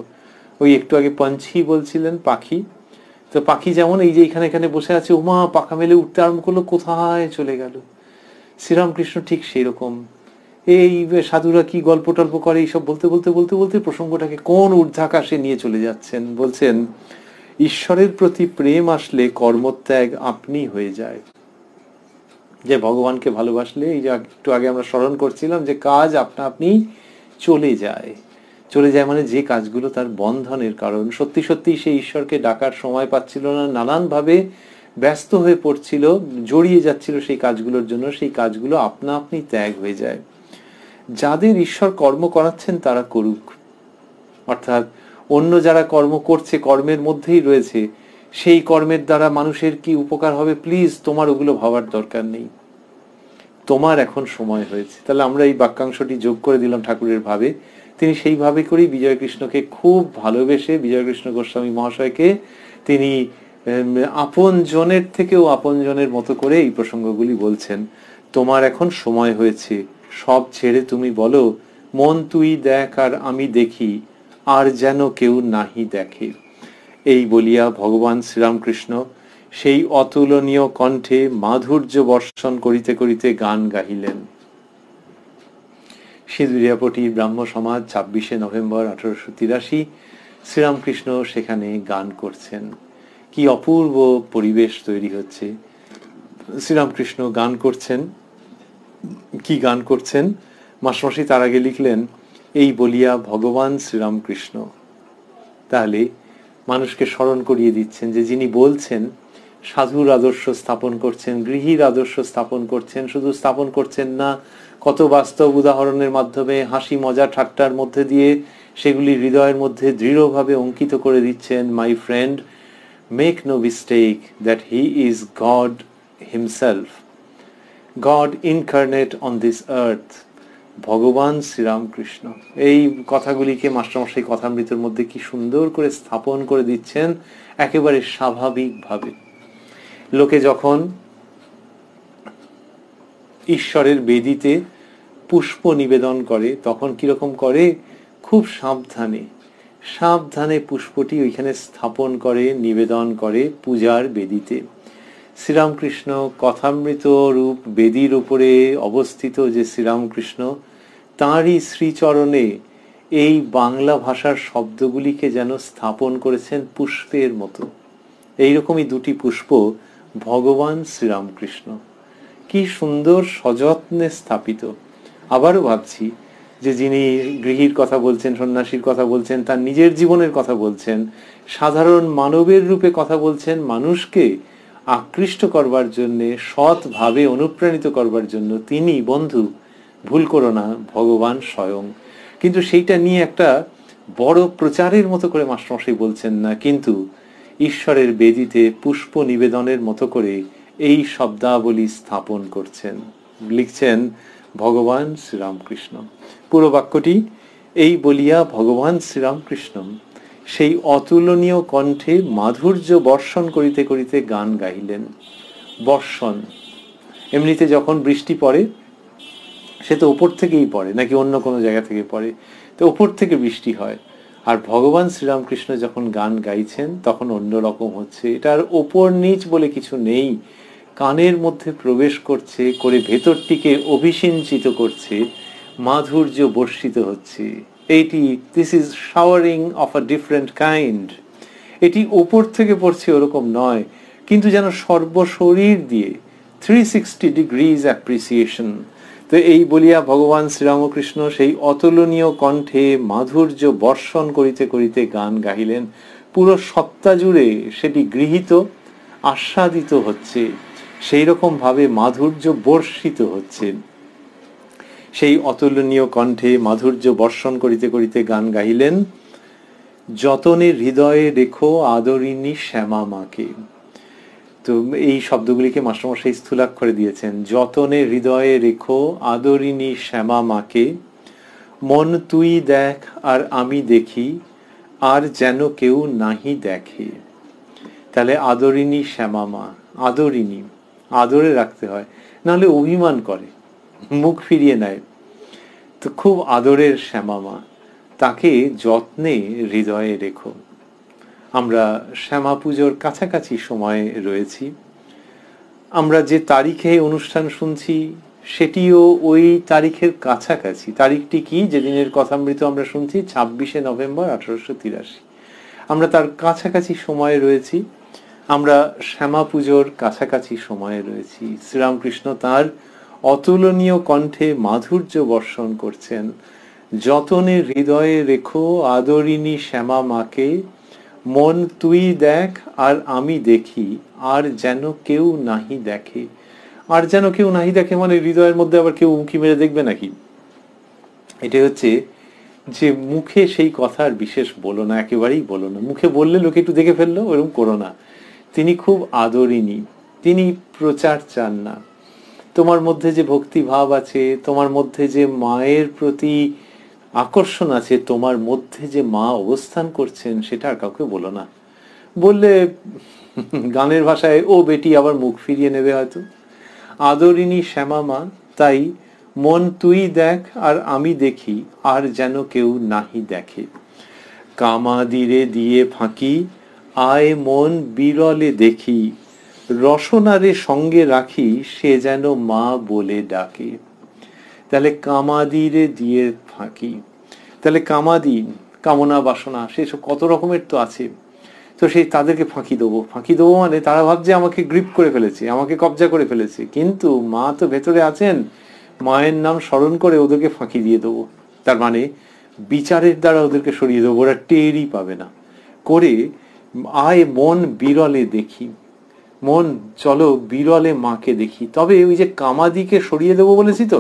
S1: ওই একটু আগে পঞ্চি বলছিলেন, পাখি, তো পাখি যেমন এই যে এখানে বসে আছে, উমা পাখা মেলে উঠতে আরম্ভ করলো, কোথায় চলে গেল। শ্রীরামকৃষ্ণ ঠিক সেই রকম, এই সাধুরা কি গল্প টল্প করে এইসব বলতে বলতে বলতে বলতে প্রসঙ্গটাকে কোন ঊর্ধ্বাকাশে নিয়ে চলে যাচ্ছেন। বলছেন, ঈশ্বরের প্রতি প্রেম আসলে কর্মত্যাগ আপনি হয়ে যায়। যে ভগবানকে ভালোবাসলে, এই যে একটু আগে আমরা স্মরণ করছিলাম যে কাজ আপনা আপনি চলে যায়, চলে যায় মানে যে কাজগুলো তার বন্ধনের কারণ, সত্যি সত্যি সেই ঈশ্বরকে ডাকার সময় পাচ্ছিল না, নানানভাবে ব্যস্ত হয়ে পড়ছিল, জড়িয়ে যাচ্ছিল সেই কাজগুলোর জন্য, সেই কাজগুলো আপনা আপনি ত্যাগ হয়ে যায়। যাদের ঈশ্বর কর্ম করাচ্ছেন তারা করুক, অর্থাৎ অন্য যারা কর্ম করছে, কর্মের মধ্যেই রয়েছে, সেই কর্মের দ্বারা মানুষের কি উপকার হবে, প্লিজ তোমার ওগুলো ভাবার দরকার নেই, তোমার এখন সময় হয়েছে। তাহলে আমরা এই বাক্যাংশটি যোগ করে দিলাম ঠাকুরের ভাবে। তিনি সেইভাবে করেই বিজয়কৃষ্ণকে খুব ভালোবেসে, বিজয়কৃষ্ণ গোস্বামী মহাশয়কে তিনি আপন জনের থেকেও আপন জনের মতো করে এই প্রসঙ্গগুলি বলছেন। তোমার এখন সময় হয়েছে, সব ছেড়ে তুমি বলো, মন তুই দেখ আর আমি দেখি, আর যেন কেউ নাহি দেখে। এই বলিয়া ভগবান শ্রীরামকৃষ্ণ সেই অতুলনীয় কণ্ঠে মাধুর্য বর্ষণ করিতে করিতে গান গাহিলেন। সিঁদুরিয়াপটি ব্রাহ্ম সমাজ, 26শে নভেম্বর 1883। শ্রীরামকৃষ্ণ সেখানে গান করছেন, কি অপূর্ব পরিবেশ তৈরি হচ্ছে। শ্রীরামকৃষ্ণ গান করছেন, কি গান করছেন মাস্টারমশাই তার আগে লিখলেন, এই বলিয়া ভগবান শ্রীরামকৃষ্ণ। তাহলে মানুষকে স্মরণ করিয়ে দিচ্ছেন যে যিনি বলছেন, সাধুর আদর্শ স্থাপন করছেন, গৃহীর আদর্শ স্থাপন করছেন, শুধু স্থাপন করছেন না, কত বাস্তব উদাহরণের মাধ্যমে, হাসি মজা ঠাট্টার মধ্যে দিয়ে সেগুলি হৃদয়ের মধ্যে দৃঢ়ভাবে অঙ্কিত করে দিচ্ছেন। My friend, make no mistake that he is God himself, God incarnate on this earth, ভগবান শ্রীরামকৃষ্ণ। এই কথাগুলিকে মাস্টারমশাই কথামৃতের মধ্যে কি সুন্দর করে স্থাপন করে দিচ্ছেন একেবারে স্বাভাবিকভাবে। লোকে যখন ঈশ্বরের বেদিতে পুষ্প নিবেদন করে তখন কিরকম করে, খুব সাবধানে সাবধানে পুষ্পটি ওইখানে স্থাপন করে, নিবেদন করে পূজার বেদিতে। শ্রীরামকৃষ্ণ কথামৃত রূপ বেদির উপরে অবস্থিত যে শ্রীরামকৃষ্ণ, তাঁরই শ্রীচরণে এই বাংলা ভাষার শব্দগুলিকে যেন স্থাপন করেছেন পুষ্পের মতো। এইরকমই দুটি পুষ্প ভগবান শ্রীরামকৃষ্ণ। কি সুন্দর সযত্নে স্থাপিত। আবারও ভাবছি যে যিনি গৃহীর কথা বলছেন, সন্ন্যাসীর কথা বলছেন, তার নিজের জীবনের কথা বলছেন, সাধারণ মানবের রূপে কথা বলছেন, মানুষকে আকৃষ্ট করবার জন্যে, সৎভাবে অনুপ্রাণিত করবার জন্য তিনি, বন্ধু ভুল করো না, ভগবান স্বয়ং। কিন্তু সেইটা নিয়ে একটা বড় প্রচারের মতো করে মাস্টারমশাই বলছেন না, কিন্তু ঈশ্বরের বেদিতে পুষ্প নিবেদনের মতো করে এই শব্দাবলী স্থাপন করছেন। লিখছেন ভগবান শ্রীরামকৃষ্ণ। পুরো বাক্যটি, এই বলিয়া ভগবান শ্রীরামকৃষ্ণ সেই অতুলনীয় কণ্ঠে মাধুর্য বর্ষণ করিতে করিতে গান গাইলেন। বর্ষণ, এমনিতে যখন বৃষ্টি পড়ে সে তো ওপর থেকেই পড়ে, নাকি অন্য কোনো জায়গা থেকে পড়ে, তো ওপর থেকে বৃষ্টি হয়। আর ভগবান শ্রীরামকৃষ্ণ যখন গান গাইছেন তখন অন্যরকম হচ্ছে। এটার ওপর নিচ বলে কিছু নেই, কানের মধ্যে প্রবেশ করছে, করে ভেতরটিকে অভিসিঞ্চিত করছে, মাধুর্য বর্ষিত হচ্ছে। এইটি, this is showering of a different kind. এটি ওপর থেকে পড়ছে ওরকম নয়, কিন্তু যেন সর্বশরীর দিয়ে 360 ডিগ্রিজ অ্যাপ্রিসিয়েশন। তো এই বলিয়া ভগবান শ্রীরামকৃষ্ণ সেই অতুলনীয় কণ্ঠে মাধুর্য বর্ষণ করিতে করিতে গান গাইলেন। পুরো সত্তা জুড়ে সেটি গৃহীত, আস্বাদিত হচ্ছে, সেই রকম ভাবে মাধুর্য বর্ষিত হচ্ছে। সেই অতুলনীয় কণ্ঠে মাধুর্য বর্ষণ করিতে করিতে গান গাইলেন, যতনে হৃদয়ে রেখো আদরিণী শ্যামা মাকে। তো এই শব্দগুলিকে মাস্টারমশাই স্থূলাক্ষরে দিয়েছেন। যতনে হৃদয়ে রেখো আদরিণী শ্যামা মাকে, মন তুই দেখ আর আমি দেখি, আর যেন কেউ নাহি দেখে। তাহলে আদরিণী শ্যামা মা, আদরিণী, আদরে রাখতে হয়, নাহলে অভিমান করে, মুখ ফিরিয়ে নেয়। তো খুব আদরের শ্যামা মা, তাকে যত্নে হৃদয়ে রেখো। আমরা শ্যামা পুজোর কাছাকাছি সময়ে রয়েছি। আমরা যে তারিখে অনুষ্ঠান শুনছি সেটিও ওই তারিখের কাছাকাছি। তারিখটি কি, যেদিনের কথামৃত আমরা শুনছি, 26শে নভেম্বর 1883। আমরা তার কাছাকাছি সময়ে রয়েছি, আমরা শ্যামা পুজোর কাছাকাছি সময়ে রয়েছি। শ্রীরামকৃষ্ণ তার অতুলনীয় কণ্ঠে মাধুর্য বর্ষণ করছেন। যতনে হৃদয়ে রেখো আদরিণী শ্যামা মাকে, মন তুই দেখ আর আমি দেখি, আর যেন কেউ নাহি দেখে। আর যেন কেউ নাহি দেখে মানে হৃদয়ের মধ্যে আবার কেউ উঁকি মেরে দেখবে নাকি? এটা হচ্ছে যে মুখে সেই কথার বিশেষ বলো না, একেবারেই বলো না। মুখে বললে লোকে একটু দেখে ফেললো, ওরকম করো না। তিনি খুব আদরিণী, তিনি প্রচার চান না। তোমার মধ্যে যে ভক্তি ভাব আছে, তোমার মধ্যে যে মায়ের প্রতি আকর্ষণ আছে, তোমার মধ্যে যে মা অবস্থান করছেন, সেটা আর কাউকে বলো না। বললে গানের ভাষায় ও বেটি আবার মুখ ফিরিয়ে নেবে হয়তো। আদরিণী শ্যামা মা, তাই মন তুই দেখ আর আমি দেখি, আর যেন কেউ নাহি দেখে। কামাদিরে দিয়ে ফাঁকি, আয় মন বিরলে দেখি, রসনারে সঙ্গে রাখি, সে যেন মা বলে ডাকে। তাহলে কামাদিরে দিয়ে ফাঁকি, তাহলে কামাদি, কামনা বাসনা, সেসব কত রকমের তো আছে। তো সেই তাদেরকে ফাঁকি দেবো, ফাঁকি দেবো মানে তারা ভাবছে আমাকে গ্রিপ করে ফেলেছে, আমাকে কবজা করে ফেলেছে, কিন্তু মা তো ভেতরে আছেন, মায়ের নাম স্মরণ করে ওদেরকে ফাঁকি দিয়ে দেবো। তার মানে বিচারের দ্বারা ওদেরকে সরিয়ে দেবো, ওরা টেরই পাবে না। করে আয় মন বিরলে দেখি, মন চলো বিরলে মাকে দেখি। তবে ওই যে কামাদিকে সরিয়ে দেবো বলেছি, তো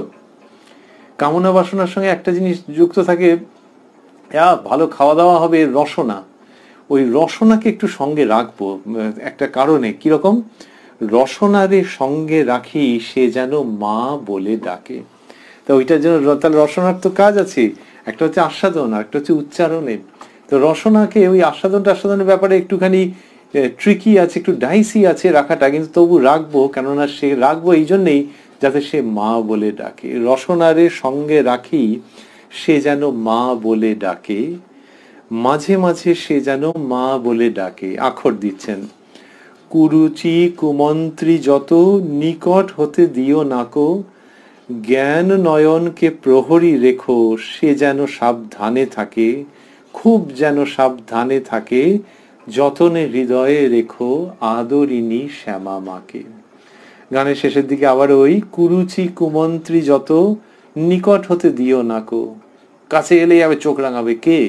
S1: কামনা বাসনার সঙ্গে একটা জিনিস যুক্ত থাকে, ভালো খাওয়া দাওয়া হবে, রসনা। ওই রসনাকে একটু সঙ্গে রাখবো একটা কারণে। কিরকম? রসনারে সঙ্গে রাখি, সে যেন মা বলে ডাকে। তা ওইটার জন্য তাহলে রসনার তো কাজ আছে, একটা হচ্ছে আস্বাদন আর একটা হচ্ছে উচ্চারণে। তো রসনাকে ওই আস্বাদনের ব্যাপারে একটুখানি ট্রিকি আছে, একটু ডাইসি আছে রাখাটা, কিন্তু তবু রাখবো। কেননা সে রাখবো এই জন্যেই যাতে সে মা বলে ডাকে। রসনারে সঙ্গে রাখি, সে যেন মা বলে ডাকে, মাঝে মাঝে সে যেন মা বলে ডাকে। আখর দিচ্ছেন, কুরুচি কুমন্ত্রী যত, নিকট হতে দিও নাকো, জ্ঞান নয়নকে প্রহরী রেখো, সে যেন সাবধানে থাকে, খুব যেন সাবধানে থাকে, যতনে হৃদয়ে রেখো আদরিনী শ্যামা মাকে। গানের শেষের দিকে আবার ওই কুরুচি কুমন্ত্রী যত নিকট হতে দিও নাকো, কাছে এলেই আবার চোখ রাঙাবে কে?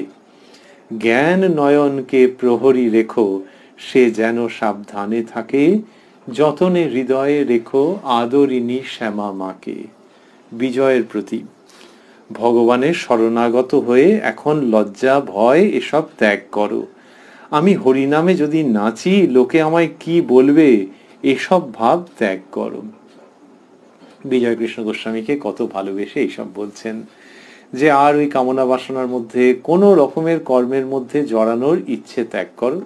S1: জ্ঞান নয়নকে প্রহরী রেখো, সে যেন সাবধানে থাকে, যতনে হৃদয়ে রেখো আদরিনী শ্যামা মাকে। বিজয়ের প্রতীক। ভগবানের শরণাগত হয়ে এখন লজ্জা ভয় এসব ত্যাগ করো। আমি হরিনামে যদি নাচি লোকে আমায় কি বলবে, এসব ভাব ত্যাগ করো। বিজয় কৃষ্ণ গোস্বামীকে কত ভালোবেসে এইসব বলছেন, যে আর ওই কামনা বাসনার মধ্যে কোনো রকমের কর্মের মধ্যে জড়ানোর ইচ্ছে ত্যাগ করো।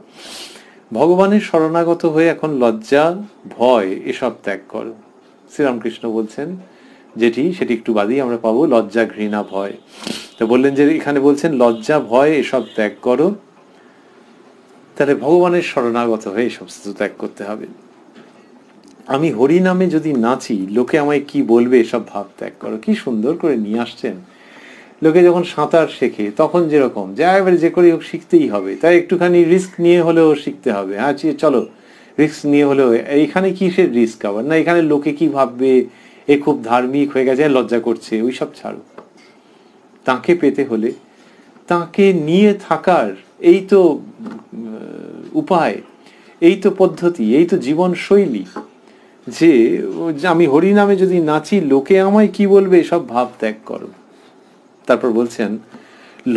S1: ভগবানের শরণাগত হয়ে এখন লজ্জা ভয় এসব ত্যাগ করো। শ্রীরামকৃষ্ণ বলছেন সেটি একটু বাদেই আমরা পাবো লজ্জা ঘৃণা ভয়। তো বললেন যে এখানে বলছেন লজ্জা ভয় এসব ত্যাগ করো, তাহলে ভগবানের শরণাগত হয়ে এসব ত্যাগ করতে হবে। আমি হরি নামে যদি নাচি লোকে আমায় কি বলবে, এসব ভাব ত্যাগ করো। কি সুন্দর করে নিয়ে আসছেন। লোকে যখন সাঁতার শেখে তখন যেরকম যে এবারে যে করে হোক শিখতেই হবে, তাই একটুখানি রিস্ক নিয়ে হলেও শিখতে হবে। হ্যাঁ চলো রিস্ক নিয়ে হলেও, এইখানে কিসের রিস্ক আবার, না এখানে লোকে কি ভাববে, এ খুব ধার্মিক হয়ে গেছে লজ্জা করছে, ওই সব ছাড়ো। তাকে পেতে হলে তাকে নিয়ে থাকার এই তো উপায়, এই তো পদ্ধতি, এই তো জীবন শৈলী, যে আমি হরি নামে যদি নাচি লোকে আমায় কি বলবে, সব ভাব ত্যাগ করো। তারপর বলছেন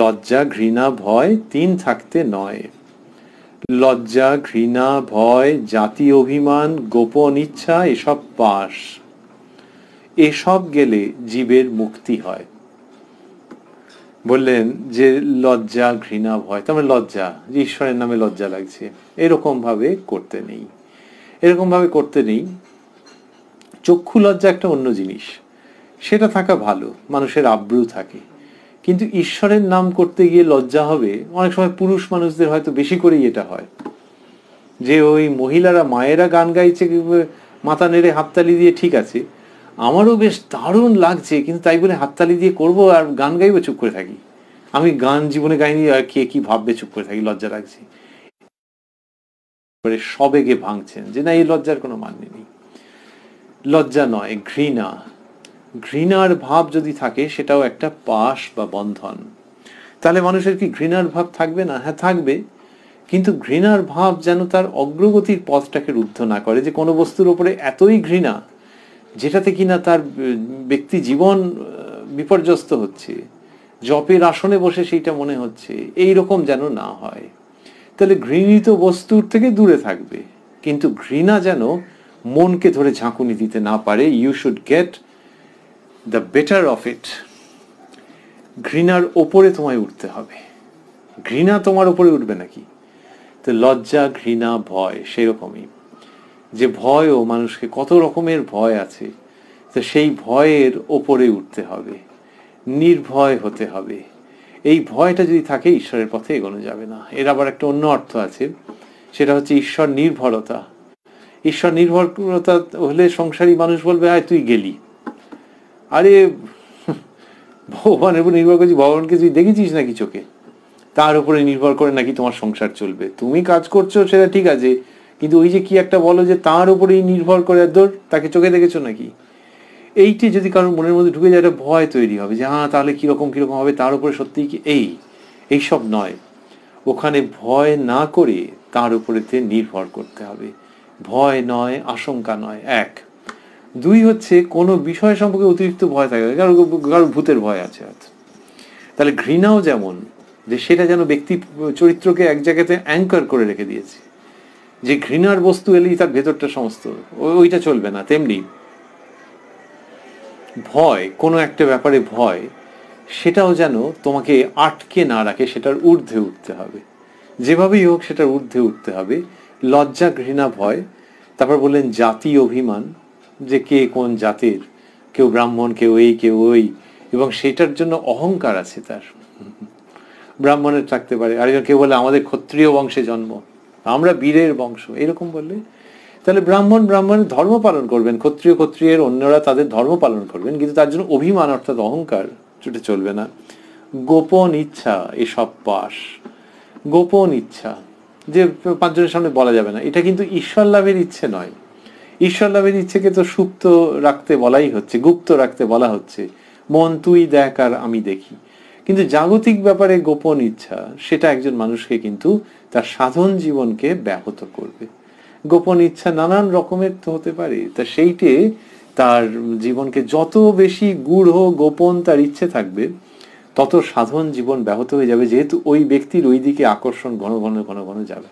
S1: লজ্জা ঘৃণা ভয় তিন থাকতে নয়। লজ্জা ঘৃণা ভয় জাতি অভিমান গোপন ইচ্ছা এসব পাশ, এসব গেলে জীবের মুক্তি হয়। বললেন যে লজ্জা ঘৃণা ভয়, তার মানে লজ্জা, যে ঈশ্বরের নামে লজ্জা লাগছে, এরকম ভাবে করতে নেই, এরকম ভাবে করতে নেই। চক্ষু লজ্জা একটা অন্য জিনিস, সেটা থাকা ভালো, মানুষের আব্রু থাকে। কিন্তু ঈশ্বরের নাম করতে গিয়ে লজ্জা হবে, অনেক সময় পুরুষ মানুষদের হয়তো বেশি করেই এটা হয়, যে ওই মহিলারা মায়েরা গান গাইছে মাথা নেড়ে হাততালি দিয়ে, ঠিক আছে আমারও বেশ দারুণ লাগছে, কিন্তু তাই বলে হাততালি দিয়ে করবো আর গান গাইবো, চুপ করে থাকি। আমি গান জীবনে গাইনি, আর কে কি ভাববে, চুপ করে থাকি, লজ্জা লাগছে। সবেগে ভাঙছেন যে না, এই লজ্জার কোনো মানে নেই। লজ্জা নয় ঘৃণা, ঘৃণার ভাব যদি থাকে সেটাও একটা পাশ বা বন্ধন। তাহলে মানুষের কি ঘৃণার ভাব থাকবে না? হ্যাঁ থাকবে, কিন্তু ঘৃণার ভাব যেন তার অগ্রগতির পথটাকে রুদ্ধ না করে, যে কোনো বস্তুর উপরে এতই ঘৃণা যেটাতে কিনা তার ব্যক্তি জীবন বিপর্যস্ত হচ্ছে, জপের আসনে বসে সেইটা মনে হচ্ছে, এই রকম যেন না হয়। তাহলে ঘৃণিত বস্তুর থেকে দূরে থাকবে, কিন্তু ঘৃণা যেন মনকে ধরে ঝাঁকুনি দিতে না পারে। You should get the better of it. ঘৃণার ওপরে তোমায় উঠতে হবে, ঘৃণা তোমার ওপরে উঠবে নাকি? তো লজ্জা ঘৃণা ভয় সেরকমই, যে ভয়ও মানুষকে, কত রকমের ভয় আছে, তো সেই ভয়ের ওপরে উঠতে হবে, নির্ভয় হতে হবে। এই ভয়টা যদি থাকে ঈশ্বরের পথে এগোনো যাবে না। এর আবার একটা অন্য অর্থ আছে, সেটা হচ্ছে ঈশ্বর নির্ভরতা। ঈশ্বর নির্ভরতা হলে সংসারী মানুষ বলবে আয় তুই গেলি, আরে ভগবানের উপর নির্ভর করছি, ভগবানকে তুই দেখেছিস নাকি চোখে? তার উপরে নির্ভর করে নাকি তোমার সংসার চলবে? তুমি কাজ করছো সেটা ঠিক আছে, কিন্তু ওই যে কি একটা বলো যে তার উপরেই নির্ভর করে, দূর, তাকে চোখে দেখেছো নাকি? এইটি যদি কারোর মনের মধ্যে ঢুকে যায়, একটা ভয় তৈরি হবে যে হ্যাঁ তাহলে কিরকম কিরকম হবে, তার উপরে সত্যিই কি এইসব নয়। ওখানে ভয় না করে তার উপরেতে নির্ভর করতে হবে। ভয় নয়, আশঙ্কা নয়, এক। দুই হচ্ছে কোনো বিষয় সম্পর্কে অতিরিক্ত ভয় থাকে, কারো ভূতের ভয় আছে, তাহলে ঘৃণাও যেমন, যে সেটা যেন ব্যক্তি চরিত্রকে এক জায়গাতে অ্যাঙ্কার করে রেখে দিয়েছে, যে ঘৃণার বস্তু এলেই তার ভেতরটা সমস্ত ওইটা চলবে না। তেমনি ভয়, কোনো একটা ব্যাপারে ভয়, সেটাও যেন তোমাকে আটকে না রাখে, সেটার ঊর্ধ্বে উঠতে হবে, যেভাবেই হোক সেটার ঊর্ধ্বে উঠতে হবে। লজ্জা ঘৃণা ভয়। তারপর বললেন জাতি অভিমান, যে কে কোন জাতের, কেউ ব্রাহ্মণ, কেউ এই কেউ ওই, এবং সেটার জন্য অহংকার আছে তার। ব্রাহ্মণের থাকতে পারে, আরেকজন কেউ বলে আমাদের ক্ষত্রিয় বংশে জন্ম, আমরা বীরের বংশ, এরকম বললে তাহলে ব্রাহ্মণের ধর্ম পালন করবেন, ক্ষত্রিয়ের অন্যরা তাদের ধর্ম পালন করবেন, কিন্তু তার জন্য অভিমান অর্থাৎ অহংকার চুটে চলবে না। গোপন ইচ্ছা এসব পাশ। গোপন ইচ্ছা, যে পাঁচজনের সামনে বলা যাবে না, এটা কিন্তু ঈশ্বর লাভের ইচ্ছে নয়। ঈশ্বর লাভের ইচ্ছেকে তো সুপ্ত রাখতে বলাই হচ্ছে, গুপ্ত রাখতে বলা হচ্ছে, মন তুই দেখ আর আমি দেখি। কিন্তু জাগতিক ব্যাপারে গোপন ইচ্ছা, সেটা একজন মানুষকে কিন্তু তার সাধন জীবনকে ব্যাহত করবে। গোপন ইচ্ছা নানান রকমের তো হতে পারে, তা সেইটে তার জীবনকে যত বেশি গূঢ় গোপন তার ইচ্ছে থাকবে, তত সাধন জীবন ব্যাহত হয়ে যাবে, যেহেতু ওই ব্যক্তির ওই দিকে আকর্ষণ ঘন ঘন ঘন ঘন যাবে।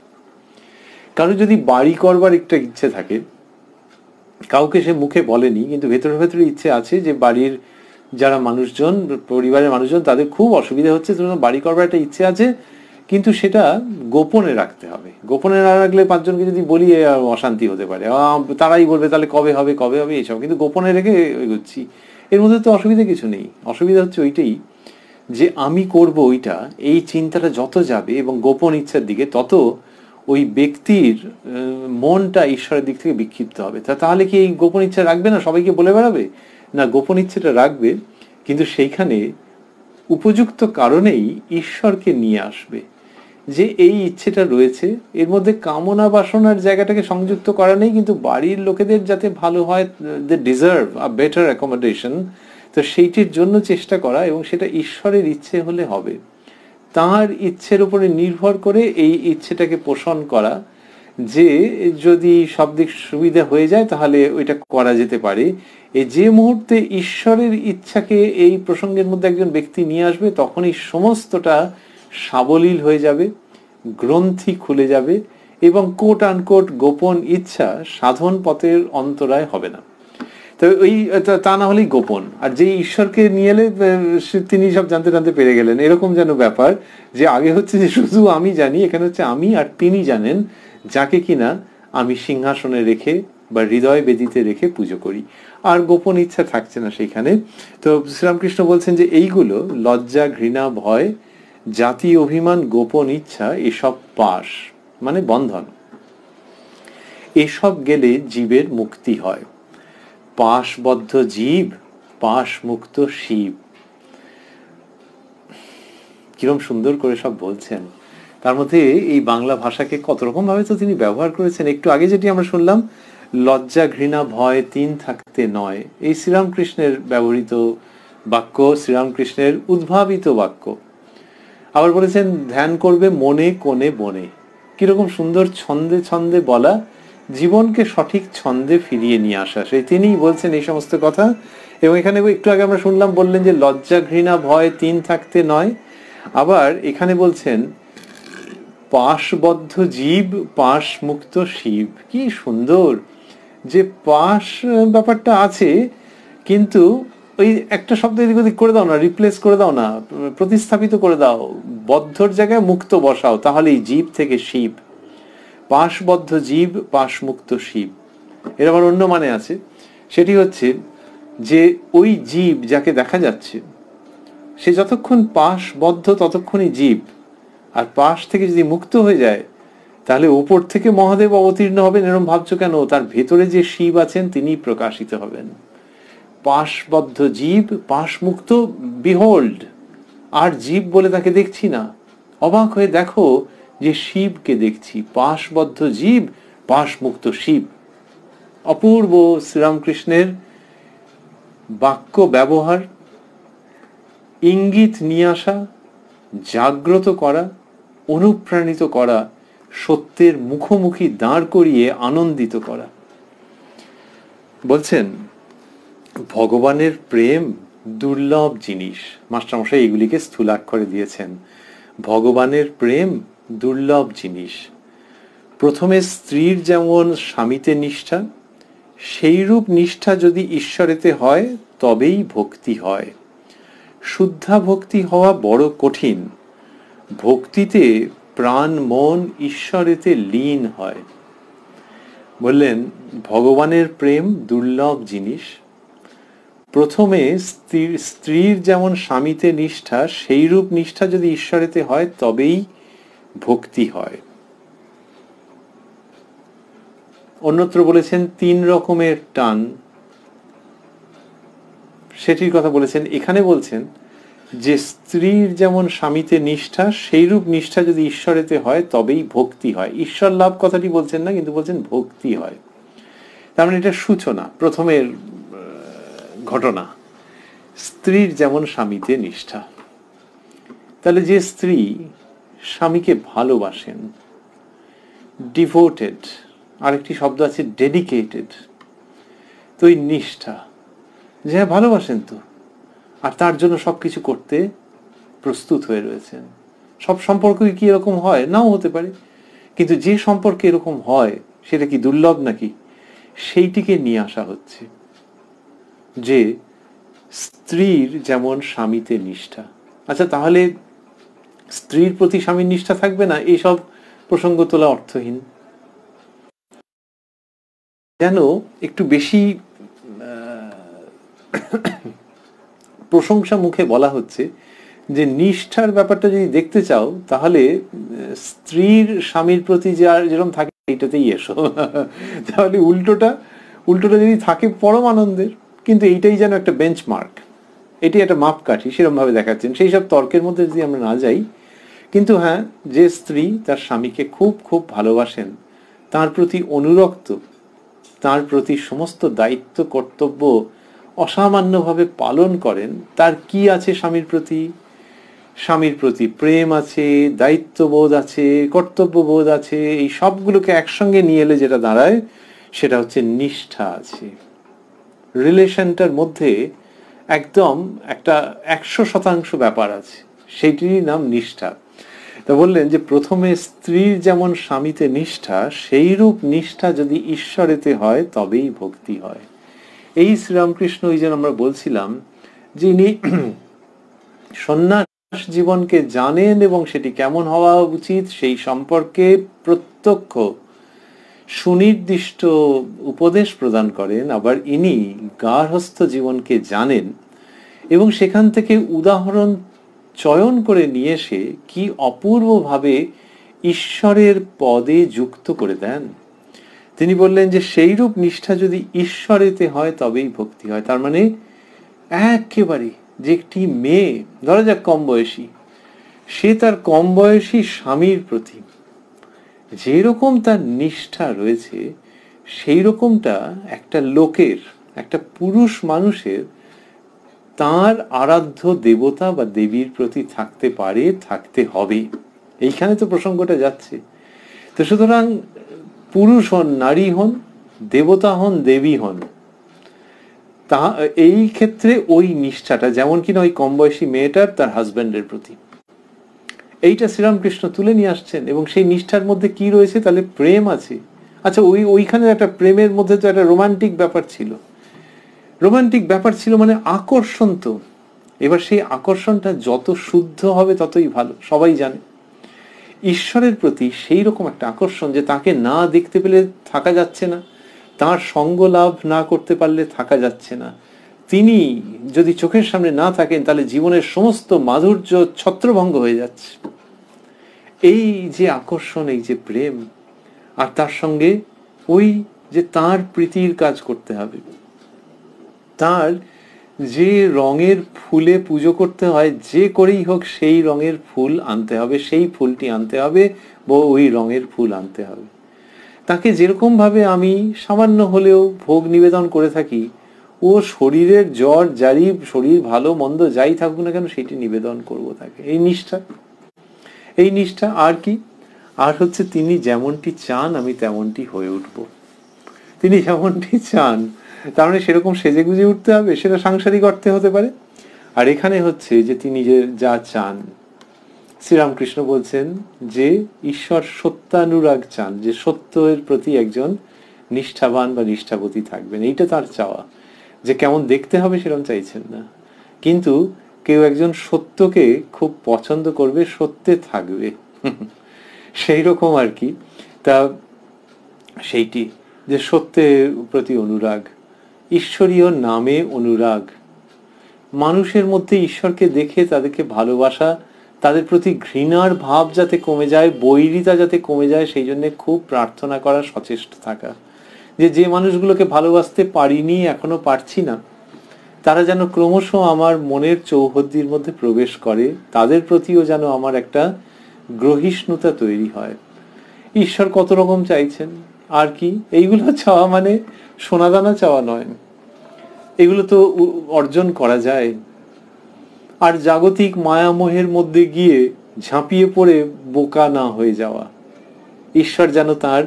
S1: কারো যদি বাড়ি করবার একটা ইচ্ছে থাকে, কাউকে সে মুখে বলেনি, কিন্তু ভেতরে ভেতরে ইচ্ছে আছে যে বাড়ির যারা মানুষজন, পরিবারের মানুষজন, তাদের খুব অসুবিধা হচ্ছে, বাড়ি করবার একটা ইচ্ছে আছে, কিন্তু সেটা গোপনে রাখতে হবে। গোপনে না রাখলে পাঁচজনকে যদি বলি অশান্তি হতে পারে, তারাই বলবে তাহলে কবে হবে কবে হবে এইসব, কিন্তু গোপনে রেখে এগোচ্ছি, এর মধ্যে তো অসুবিধা কিছু নেই। অসুবিধা হচ্ছে ওইটাই যে আমি করব ওইটা, এই চিন্তাটা যত যাবে এবং গোপন ইচ্ছার দিকে, তত ওই ব্যক্তির মনটা ঈশ্বরের দিক থেকে বিক্ষিপ্ত হবে। তাহলে কি এই গোপন ইচ্ছা রাখবে না, সবাইকে বলে বেড়াবে না? গোপন ইচ্ছাটা রাখবে, কিন্তু সেইখানে উপযুক্ত কারণেই ঈশ্বরকে নিয়ে আসবে, যে এই ইচ্ছেটা রয়েছে, এর মধ্যে কামনা বাসনার জায়গাটাকে সংযুক্ত করা নেই, কিন্তু বাড়ির লোকেদের যাতে ভালো হয়, they deserve a better accommodation, তো সেইটির জন্য চেষ্টা করা, এবং সেটা ঈশ্বরের ইচ্ছে হলে হবে। তার ইচ্ছের উপরে নির্ভর করে এই ইচ্ছেটাকে পোষণ করা, যে যদি সব দিক সুবিধা হয়ে যায় তাহলে ওইটা করা যেতে পারে। এই যে মুহূর্তে ঈশ্বরের ইচ্ছাকে এই প্রসঙ্গের মধ্যে একজন ব্যক্তি নিয়ে আসবে, তখনই সমস্তটা সাবলীল হয়ে যাবে, গ্রন্থি খুলে যাবে, এবং কোট আনকোট গোপন ইচ্ছা সাধন পথের অন্তরায় হবে না। তো ওই তা না হলেই গোপন, আর যে ঈশ্বরকে নিয়ে এলে তিনি সব জানতে জানতে পেরে গেলেন, এরকম যেন ব্যাপার, যে আগে হচ্ছে যে শুধু আমি জানি, এখানে হচ্ছে আমি আর তিনি জানেন, যাকে কিনা আমি সিংহাসনে রেখে বা হৃদয় বেদিতে রেখে পুজো করি, আর গোপন ইচ্ছা থাকছে না সেইখানে। তো শ্রীরামকৃষ্ণ বলছেন যে এইগুলো লজ্জা, ঘৃণা, ভয়, জাতি, অভিমান, গোপন ইচ্ছা, এসব পাশ মানে বন্ধন, এসব গেলে জীবের মুক্তি হয়। পাশবদ্ধ জীব, পাশ মুক্ত শিব। কিরম সুন্দর করে সব বলছেন। তার মধ্যে এই বাংলা ভাষাকে কত রকম ভাবে তো তিনি ব্যবহার করেছেন। একটু আগে যেটি আমরা শুনলাম, লজ্জা, ঘৃণা, ভয় তিন থাকতে নয়, এই শ্রীরামকৃষ্ণের ব্যবহৃত বাক্য, শ্রীরামকৃষ্ণের উদ্ভাবিত বাক্য। আবার বলেছেন ধ্যান করবে মনে কোণে বনে। কিরকম সুন্দর ছন্দে ছন্দে বলা, জীবনকে সঠিক ছন্দে ফিরিয়ে নিয়ে আসা, সেই তিনিই বলছেন এই সমস্ত কথা। এবং এখানে একটু আগে আমরা শুনলাম, বললেন যে লজ্জা, ঘৃণা, ভয় তিন থাকতে নয়। আবার এখানে বলছেন পাশবদ্ধ জীব, পাশ মুক্ত শিব। কি সুন্দর যে পাশ ব্যাপারটা আছে, কিন্তু ওই একটা শব্দ এদিক ওদিক করে দাও না, রিপ্লেস করে দাও না, প্রতিস্থাপিত করে দাও, বদ্ধর জায়গায় মুক্ত বসাও, তাহলেই জীব থেকে শিব। পাশবদ্ধ জীব, পাশ মুক্ত শিব। এর আবার অন্য মানে আছে, সেটি হচ্ছে যে ওই জীব যাকে দেখা যাচ্ছে, সে যতক্ষণ পাশবদ্ধ ততক্ষণই জীব, আর পাশ থেকে যদি মুক্ত হয়ে যায়, তাহলে উপর থেকে মহাদেব অবতীর্ণ হবেন এরকম ভাবছো কেন? তার ভেতরে যে শিব আছেন তিনি প্রকাশিত হবেন। পাশবদ্ধ জীব, পাশ মুক্ত, বিহোল্ড, আর জীব বলে তাকে দেখছি না, অবাক হয়ে দেখো যে শিবকে দেখছি। পাশবদ্ধ জীব, পাশ মুক্ত শিব। অপূর্ব শ্রীরামকৃষ্ণের বাক্য ব্যবহার, ইঙ্গিত নিয়ে আসা, জাগ্রত করা, অনুপ্রাণিত করা, সত্যের মুখোমুখি দাঁড় করিয়ে আনন্দিত করা। বলছেন ভগবানের প্রেম দুর্লভ জিনিস। মাস্টারমশাই এগুলিকে স্থূলাক্ষরে দিয়েছেন। ভগবানের প্রেম দুর্লভ জিনিস। প্রথমে স্ত্রীর যেমন স্বামীতে নিষ্ঠা, সেইরূপ নিষ্ঠা যদি ঈশ্বরেতে হয় তবেই ভক্তি হয়। শুদ্ধা ভক্তি হওয়া বড় কঠিন। ভক্তিতে প্রাণ মন ঈশ্বরেতে লীন হয়। বললেন ভগবানের প্রেম দুর্লভ জিনিস। প্রথমে স্ত্রীর যেমন স্বামীতে নিষ্ঠা, সেইরূপ নিষ্ঠা যদি ঈশ্বরেতে হয় তবেই ভক্তি হয়। অন্যত্র বলেছেন তিন রকমের টান, সেটির কথা বলেছেন। এখানে বলছেন যে স্ত্রীর যেমন স্বামীতে নিষ্ঠা, সেইরূপ নিষ্ঠা যদি ঈশ্বরেতে হয় তবেই ভক্তি হয়। ঈশ্বর লাভ কথাটি বলছেন না, কিন্তু বলছেন ভক্তি হয়। তার মানে এটা সূচনা, প্রথমের ঘটনা, স্ত্রীর যেমন স্বামীতে নিষ্ঠা। তাহলে যে স্ত্রী স্বামীকে ভালোবাসেন, ডিভোটেড, আরেকটি শব্দ আছে ডেডিকেটেড, তো এই নিষ্ঠা, যে ভালোবাসেন তো, আর তার জন্য সবকিছু করতে প্রস্তুত হয়ে রয়েছেন। সব সম্পর্ক কি এরকম হয়? নাও হতে পারে, কিন্তু যে সম্পর্কে এরকম হয় সেটা কি দুর্লভ নাকি? সেইটিকে নিয়ে আসা হচ্ছে, যে স্ত্রীর যেমন স্বামীতে নিষ্ঠা। আচ্ছা, তাহলে স্ত্রীর প্রতি স্বামীর নিষ্ঠা থাকবে না? এইসব প্রসঙ্গ তোলা অর্থহীন। যেন একটু বেশি প্রশংসা মুখে বলা হচ্ছে যে নিষ্ঠার ব্যাপারটা যদি দেখতে চাও তাহলে স্ত্রীর স্বামীর প্রতি যেরকম থাকে এইটাতেই এসো। তাহলে উল্টোটা যদি থাকে পরম আনন্দের, কিন্তু এইটাই যেন একটা বেঞ্চমার্ক, এটি একটা মাপকাঠি, সেরকম ভাবে দেখাচ্ছেন। সেই সব তর্কের মধ্যে যদি আমরা না যাই, কিন্তু হ্যাঁ, যে স্ত্রী তার স্বামীকে খুব খুব ভালোবাসেন, তার প্রতি অনুরক্ত, তার প্রতি সমস্ত দায়িত্ব কর্তব্য অসামান্যভাবে পালন করেন, তার কি আছে স্বামীর প্রতি? স্বামীর প্রতি প্রেম আছে, দায়িত্ববোধ আছে, কর্তব্যবোধ আছে। এই সবগুলোকে একসঙ্গে নিয়ে এলে যেটা দাঁড়ায় সেটা হচ্ছে নিষ্ঠা আছে। রিলেশনটার মধ্যে একদম একটা 100% ব্যাপার আছে, সেইটিরই নাম নিষ্ঠা। তা বললেন যে প্রথমে স্ত্রীর যেমন স্বামীতে নিষ্ঠা, সেইরূপ নিষ্ঠা যদি ঈশ্বরেতে হয় তবেই ভক্তি হয়। এই শ্রীরামকৃষ্ণ, ওই যে আমরা বলছিলাম, যিনি সন্ন্যাস জীবনকে জানেন এবং সেটি কেমন হওয়া উচিত সেই সম্পর্কে প্রত্যক্ষ সুনির্দিষ্ট উপদেশ প্রদান করেন, আবার ইনি গার্হস্থ জীবনকে জানেন এবং সেখান থেকে উদাহরণ চয়ন করে নিয়ে এসে কি অপূর্বভাবে ঈশ্বরের পদে যুক্ত করে দেন। তিনি বললেন যে সেইরূপ নিষ্ঠা যদি ঈশ্বরেতে হয় তবেই ভক্তি হয়। তার মানে একেবারে যে একটি মেয়ে, ধরা যাক কম বয়সী, সে তার কম বয়সী স্বামীর প্রতি যেরকম তার নিষ্ঠা রয়েছে, সেই রকমটা একটা লোকের, একটা পুরুষ মানুষের তার আরাধ্য দেবতা বা দেবীর প্রতি থাকতে পারে, থাকতে হবে। এইখানে তো প্রসঙ্গটা যাচ্ছে। তো সুতরাং পুরুষ হন, নারী হন, দেবতা হন, দেবী হন, তা এই ক্ষেত্রে ওই নিষ্ঠাটা যেমন কিনা ওই কম বয়সী মেয়েটার তার হাজব্যান্ডের প্রতি, এইটা শ্রীরামকৃষ্ণ তুলে নিয়ে আসছেন। এবং সেই নিষ্ঠার মধ্যে কি রয়েছে? তাহলে প্রেম আছে। আচ্ছা, ওইখানে একটা প্রেমের মধ্যে তো একটা রোমান্টিক ব্যাপার ছিল। রোমান্টিক ব্যাপার ছিল মানে আকর্ষণ। তো এবার সেই আকর্ষণটা যত শুদ্ধ হবে ততই ভালো, সবাই জানে। ঈশ্বরের প্রতি সেই রকম একটা আকর্ষণ যে তাকে না দেখতে পেলে থাকা যাচ্ছে না, তার সঙ্গ লাভ না করতে পারলে থাকা যাচ্ছে না, তিনি যদি চোখের সামনে না থাকেন তাহলে জীবনের সমস্ত মাধুর্য ছত্রভঙ্গ হয়ে যাচ্ছে। এই যে আকর্ষণ, এই যে প্রেম, আর তার সঙ্গে ওই যে তার প্রীতির কাজ করতে হবে, তার যে রঙের ফুলে পুজো করতে হয়, যে করেই হোক সেই রঙের ফুল আনতে হবে, সেই ফুলটি আনতে হবে, বা ওই রঙের ফুল আনতে হবে। তাকে যেরকম ভাবে আমি সামান্য হলেও ভোগ নিবেদন করে থাকি, ও শরীরের জ্বর জারি, শরীর ভালো মন্দ যাই থাকুক না কেন, সেটি নিবেদন করব তাকে। এই নিষ্ঠা, এই নিষ্ঠা। আর কি? আর হচ্ছে তিনি যেমনটি চান আমি তেমনটি হয়ে উঠব। তিনি যেমনটি চান, তার মানে সেরকম সেজে গুজে উঠতে হবে, সেটা সাংসারিক অর্থে হতে পারে। আর এখানে হচ্ছে যে তিনি যে যা চান, শ্রীরামকৃষ্ণ বলছেন যে ঈশ্বর সত্যানুরাগ চান, যে সত্যের প্রতি একজন নিষ্ঠাবান বা নিষ্ঠাবতী থাকবেন, এইটা তার চাওয়া। যে কেমন দেখতে হবে সেরকম চাইছেন না, কিন্তু কেউ একজন সত্যকে খুব পছন্দ করবে, সত্যে থাকবে, সেই রকম আর কি। তা সেইটি যে সত্যের প্রতি অনুরাগ, ঈশ্বরীয় নামে অনুরাগ, মানুষের মধ্যে ঈশ্বরকে দেখে তাদেরকে ভালোবাসা, তাদের প্রতি ঘৃণার ভাব যাতে কমে যায়, বৈরিতা যাতে কমে যায়, সেই জন্য খুব প্রার্থনা করা, সচেষ্ট থাকা। যে মানুষগুলোকে ভালোবাসতে পারিনি, এখনো পারছি না, তারা যেন ক্রমশ আমার মনের চৌহদ্দির মধ্যে প্রবেশ করে, তাদের প্রতিও যেন আমার একটা গ্রহিষ্ণুতা তৈরি হয়। ঈশ্বর কত রকম চাইছেন, আর কি এইগুলো চাওয়া মানে সোনাদানা চাওয়া নয়, এগুলো তো অর্জন করা যায়। আর জাগতিক মায়ামোহের মধ্যে গিয়ে ঝাঁপিয়ে পড়ে বোকা না হয়ে যাওয়া। ঈশ্বর যেন তার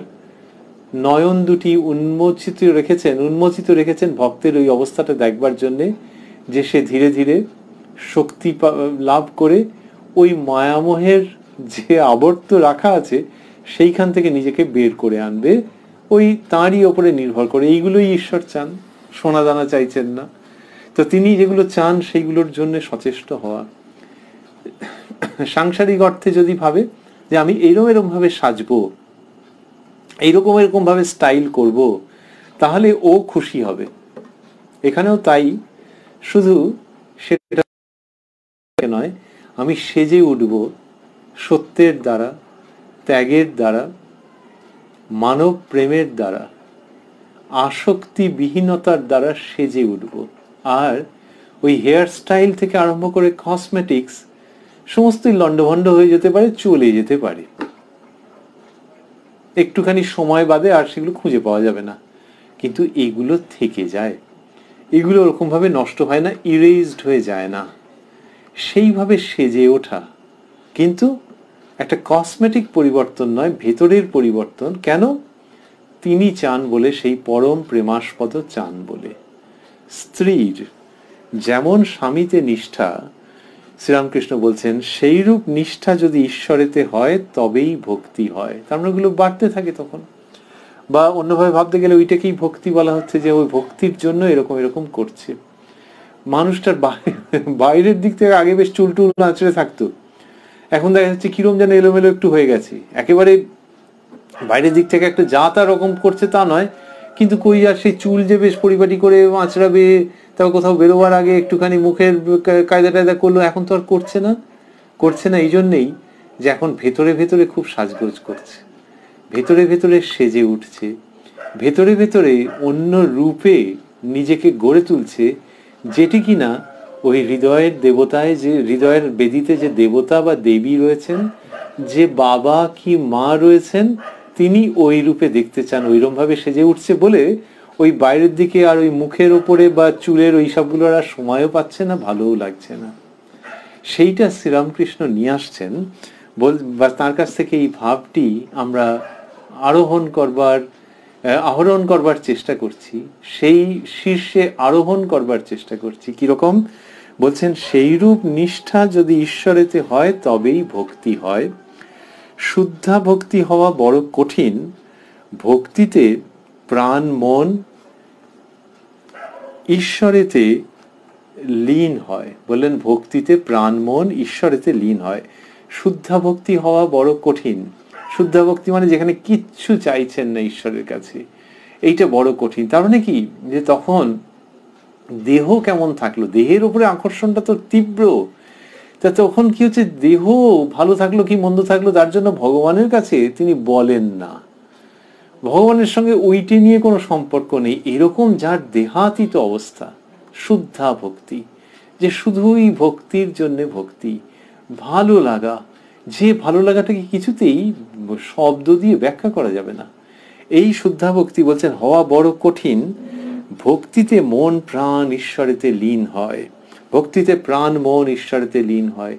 S1: নয়ন দুটি উন্মোচিত রেখেছেন ভক্তের ওই অবস্থাটা দেখবার জন্যে, যে সে ধীরে ধীরে শক্তি লাভ করে ওই মায়ামোহের যে আবর্ত রাখা আছে সেইখান থেকে নিজেকে বের করে আনবে, ওই তাঁরই ওপরে নির্ভর করে। এইগুলোই ঈশ্বর চান, সোনাদানা চাইছেন না। তো তিনি যেগুলো চান সেইগুলোর জন্য সচেষ্ট হওয়া। সাংসারিক অর্থে যদি ভাবে যে আমি এরকম ভাবে সাজবো, এরকম ভাবে স্টাইল করব, তাহলে ও খুশি হবে। এখানেও তাই, শুধু সেটা নয়, আমি সেজে উঠব সত্যের দ্বারা, ত্যাগের দ্বারা, মানব প্রেমের দ্বারা, আসক্তি বিহীনতার দ্বারা সেজে উঠব। আর ওই হেয়ার স্টাইল থেকে আরম্ভ করে কসমেটিক্স সমস্তই লন্ডভন্ড হয়ে যেতে পারে, চলে যেতে পারে একটুখানি সময় বাদে, আর সেগুলো খুঁজে পাওয়া যাবে না। কিন্তু এগুলো থেকে যায়, এগুলো ওরকম ভাবে নষ্ট হয় না, ইরেজড হয়ে যায় না। সেইভাবে সেজে ওঠা কিন্তু একটা কসমেটিক পরিবর্তন নয়, ভেতরের পরিবর্তন। কেন? তিনি চান বলে, সেই পরম প্রেমাস্পদ চান বলে। স্ত্রীর যেমন স্বামীতে নিষ্ঠা, শ্রীরামকৃষ্ণ বলছেন সেইরূপ নিষ্ঠা যদি ঈশ্বরেতে হয় তবেই ভক্তি হয়। তার মানে ওগুলো বাড়তে থাকে তখন। বা অন্যভাবে ভাবতে গেলে ওইটাকেই ভক্তি বলা হচ্ছে, যে ওই ভক্তির জন্য এরকম করছে। মানুষটার বাইরের দিক থেকে আগে বেশ চুলটুল নাচড়ে থাকতো, এখন দেখা যাচ্ছে কিরম যেন এলোমেলো একটু হয়ে গেছে। একেবারে বাইরের দিক থেকে একটা যা তা রকম করছে তা নয়, কিন্তু কই আর সেই চুল যে বেশ পরিপাটি করে আঁচড়াবে, তারপর কোথাও বেরোবার আগে একটুখানি মুখের কায়দা টায়দা করলো, এখন তো আর করছে না। এই জন্যেই যে এখন ভেতরে ভেতরে খুব সাজগোজ করছে, ভেতরে ভেতরে সেজে উঠছে, ভেতরে ভেতরে অন্য রূপে নিজেকে গড়ে তুলছে, যেটি কিনা ওই হৃদয়ের দেবতায়, যে হৃদয়ের বেদিতে যে দেবতা বা দেবী রয়েছেন, যে বাবা কি মা রয়েছেন, তিনি ওই রূপে দেখতে চান, ওইরকম ভাবে সেজে উঠছে বলে ওই বাইরের দিকে আর ওই মুখের ওপরে বা চুলের ওই সবগুলোর আর সময়ও পাচ্ছে না, ভালোও লাগছে না। সেইটা শ্রীরামকৃষ্ণ নিয়ে আসছেন, বা তার কাছ থেকে এই ভাবটি আমরা আহরণ করবার চেষ্টা করছি, সেই শীর্ষে আরোহণ করবার চেষ্টা করছি। কিরকম বলছেন, সেইরূপ নিষ্ঠা যদি ঈশ্বরেতে হয় তবেই ভক্তি হয়। শুদ্ধা ভক্তি হওয়া বড় কঠিন, ভক্তিতে প্রাণ মন ঈশ্বরেতে লীন হয়। বললেন ভক্তিতে প্রাণ মন ঈশ্বরেতে লীন হয়। শুদ্ধা ভক্তি হওয়া বড় কঠিন। শুদ্ধা ভক্তি মানে যেখানে কিচ্ছু চাইছেন না ঈশ্বরের কাছে, এইটা বড় কঠিন। তার মানে কি, যে তখন দেহ কেমন থাকলো, দেহের উপরে আকর্ষণটা তো তীব্র, তা তখন কি হচ্ছে, দেহ ভালো থাকলো কি মন্দ থাকলো তার জন্য ভগবানের কাছে তিনি বলেন না, ভগবানের সঙ্গে ওইটি নিয়ে কোনো সম্পর্ক নেই। এরকম যার দেহাতীত অবস্থা, শুদ্ধা ভক্তি, যে শুধুই ভক্তির জন্য ভক্তি, ভালো লাগা, যে ভালো লাগাটাকে কিছুতেই শব্দ দিয়ে ব্যাখ্যা করা যাবে না, এই শুদ্ধা ভক্তি বলছেন হওয়া বড় কঠিন। ভক্তিতে মন প্রাণ ঈশ্বরেতে লীন হয়, ভক্তিতে প্রাণ মন ঈশ্বরেতে লীন হয়।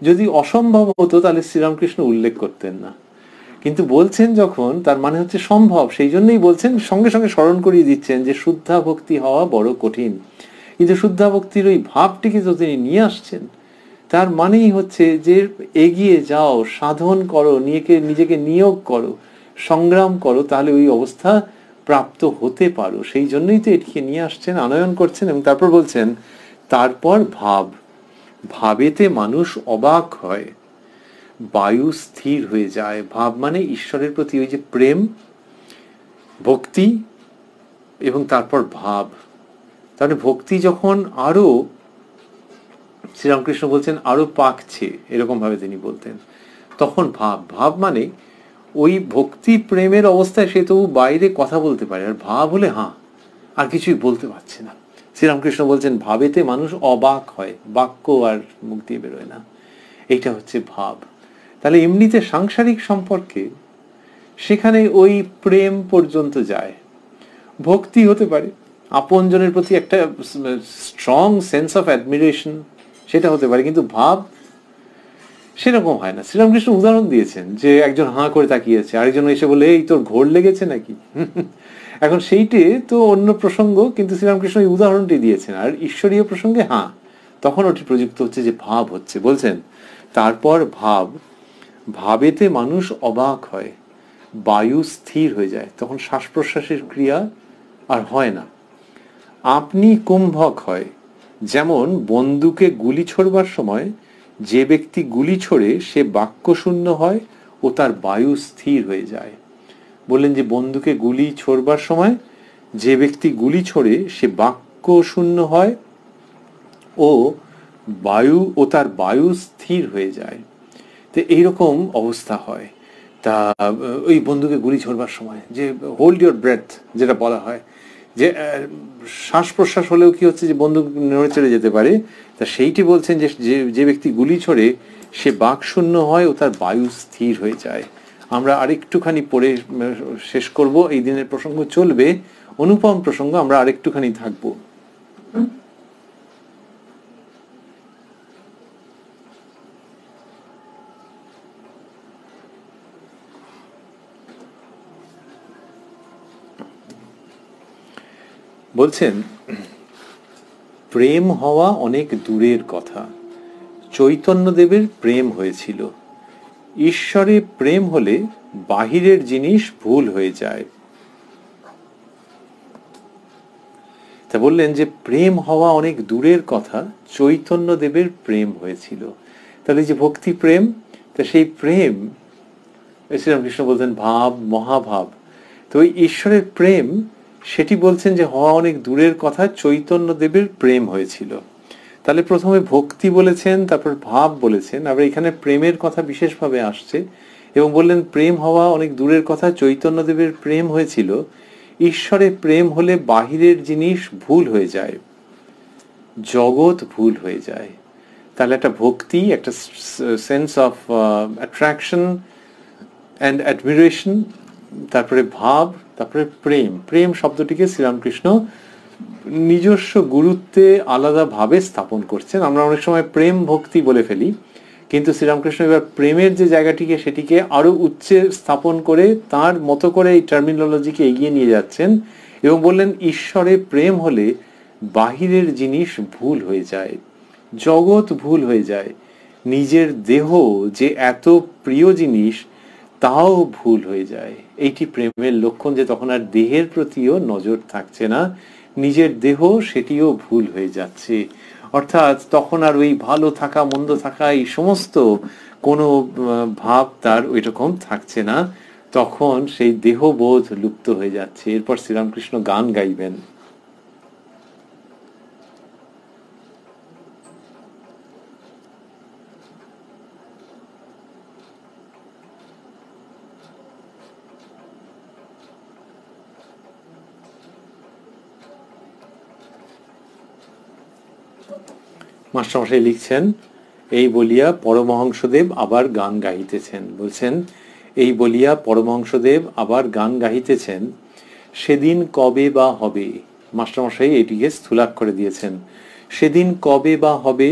S1: যদি অসম্ভব হতো তাহলে শ্রীরামকৃষ্ণ উল্লেখ করতেন না, কিন্তু বলছেন যখন, তার মানে হচ্ছে সম্ভব। সেই জন্যই বলছেন, সঙ্গে সঙ্গে স্মরণ করিয়ে দিচ্ছেন যে শুদ্ধা ভক্তি হওয়া বড় কঠিন। কিন্তু শুদ্ধা ভক্তির ওই ভাবটিকে তো তিনি নিয়ে আসছেন, তার মানেই হচ্ছে যে এগিয়ে যাও, সাধন করো, নিজেকে নিয়োগ করো, সংগ্রাম করো, তাহলে ওই অবস্থা প্রাপ্ত হতে পারো। সেই জন্যই তো এটিকে নিয়ে আসছেন, আনয়ন করছেন। এবং তারপর বলছেন, তারপর ভাবেতে মানুষ অবাক হয়, বায়ু স্থির হয়ে যায়। ভাব মানে ঈশ্বরের প্রতি ওই যে প্রেম, ভক্তি, এবং তারপর ভাব। তাহলে ভক্তি যখন আরো, শ্রীরামকৃষ্ণ বলছেন আরো পাকছে, এরকম ভাবে তিনি বলতেন, তখন ভাব মানে ওই ভক্তি প্রেমের অবস্থায় সে তো বাইরে কথা বলতে পারে, আর ভাব হলে আর কিছুই বলতে পারছে না, শ্রীরামকৃষ্ণ বলছেন ভাবেতে মানুষ অবাক হয়, বাক্য আর মুখ দিয়ে বেরোয় না। এইটা হচ্ছে ভাব। তাহলে এমনিতে সাংসারিক সম্পর্কে সেখানে ওই প্রেম পর্যন্ত যায়। ভক্তি হতে পারে, আপনজনের প্রতি একটা স্ট্রং সেন্স অফ অ্যাডমিরেশন, সেটা হতে পারে, কিন্তু ভাব সেরকম হয় না। শ্রীরামকৃষ্ণ উদাহরণ দিয়েছেন যে একজন হাঁ করে তাকিয়েছে, আরেকজন এসে বলে এই তোর ঘোর লেগেছে নাকি। এখন সেইটি তো অন্য প্রসঙ্গ, কিন্তু শ্রীরামকৃষ্ণ এই উদাহরণটি দিয়েছেন। আর ঈশ্বরীয় প্রসঙ্গে হ্যাঁ, তখন ওটি প্রযুক্ত হচ্ছে যে ভাব হচ্ছে। বলছেন তারপর ভাবেতে মানুষ অবাক হয়, বায়ু স্থির হয়ে যায়, তখন শ্বাস প্রশ্বাসের ক্রিয়া আর হয় না। আপনি কুম্ভক হয়, যেমন বন্দুকে গুলি ছোড়বার সময় যে ব্যক্তি গুলি ছোড়ে সে বাক্য শূন্য হয় ও তার বায়ু স্থির হয়ে যায়। বললেন যে বন্দুকে গুলি ছোড়বার সময় যে ব্যক্তি গুলি ছোড়ে সে বাক্য শূন্য হয় ও তার বায়ু স্থির হয়ে যায়। তো এইরকম অবস্থা হয়। তা ওই বন্দুকে গুলি ছোড়বার সময় যে হোল্ড ইউর ব্রেথ যেটা বলা হয়, যে শ্বাস প্রশ্বাস হলেও কি হচ্ছে যে বন্দুক নড়ে চড়ে যেতে পারে, তা সেইটি বলছেন যে যে ব্যক্তি গুলি ছোড়ে সে বাক শূন্য হয় ও তার বায়ু স্থির হয়ে যায়। আমরা আরেকটুখানি পড়ে শেষ করব, এই দিনের প্রসঙ্গ চলবে, অনুপম প্রসঙ্গ আমরা আরেকটুখানি থাকবো। বলছেন প্রেম হওয়া অনেক দূরের কথা, চৈতন্যদেবের প্রেম হয়েছিল। ঈশ্বরে প্রেম হলে বাহিরের জিনিস ভুল হয়ে যায়। তা বললেন যে প্রেম হওয়া অনেক দূরের কথা, চৈতন্যদেবের প্রেম হয়েছিল। তাহলে যে ভক্তি প্রেম, তা সেই প্রেম শ্রীরামকৃষ্ণ বলতেন ভাব, মহাভাব। তো ওই ঈশ্বরের প্রেম সেটি বলছেন যে হওয়া অনেক দূরের কথা, চৈতন্যদেবের প্রেম হয়েছিল। তাহলে প্রথমে ভক্তি বলেছেন, তারপর ভাব বলেছেন, আবার এখানে প্রেমের কথা বিশেষভাবে আসছে এবং বললেন প্রেম হওয়া অনেক দূরের কথা, চৈতন্যদেবের প্রেম হয়েছিল। ঈশ্বরে প্রেম হলে বাহিরের জিনিস ভুল হয়ে যায়, জগৎ ভুল হয়ে যায়। তাহলে একটা ভক্তি, একটা sense of attraction and admiration, তারপরে ভাব, তারপরে প্রেম। প্রেম শব্দটিকে শ্রীরামকৃষ্ণ নিজস্ব গুরুত্বে আলাদাভাবে স্থাপন করছেন। আমরা অনেক সময় প্রেম ভক্তি বলে ফেলি, কিন্তু শ্রীরামকৃষ্ণ এবার প্রেমের যে জায়গাটিকে সেটিকে আরো উচ্চে স্থাপন করে তার মতো করে এই টার্মিনোলজিকে এগিয়ে নিয়ে যাচ্ছেন এবং বললেন ঈশ্বরে প্রেম হলে বাহিরের জিনিস ভুল হয়ে যায়, জগৎ ভুল হয়ে যায়, নিজের দেহ যে এত প্রিয় জিনিস তাও ভুল হয়ে যায়। এইটি প্রেমের লক্ষণ, যে তখন আর দেহের প্রতিও নজর থাকছে না, নিজের দেহ সেটিও ভুল হয়ে যাচ্ছে। অর্থাৎ তখন আর ওই ভালো থাকা মন্দ থাকা এই সমস্ত কোনো ভাব তার ওই রকম থাকছে না, তখন সেই দেহবোধ লুপ্ত হয়ে যাচ্ছে। এরপর শ্রীরামকৃষ্ণ গান গাইবেন। মাস্টারমশাই লিখছেন এই বলিয়া পরমহংসদেব আবার গান গাহিতেছেন। বলছেন এই বলিয়া পরমহংসদেব আবার গান গাহিতেছেন, সেদিন কবে বা হবে। মাস্টারমশাই এটিকে স্থূলাক্ষরে দিয়েছেন। সেদিন কবে বা হবে,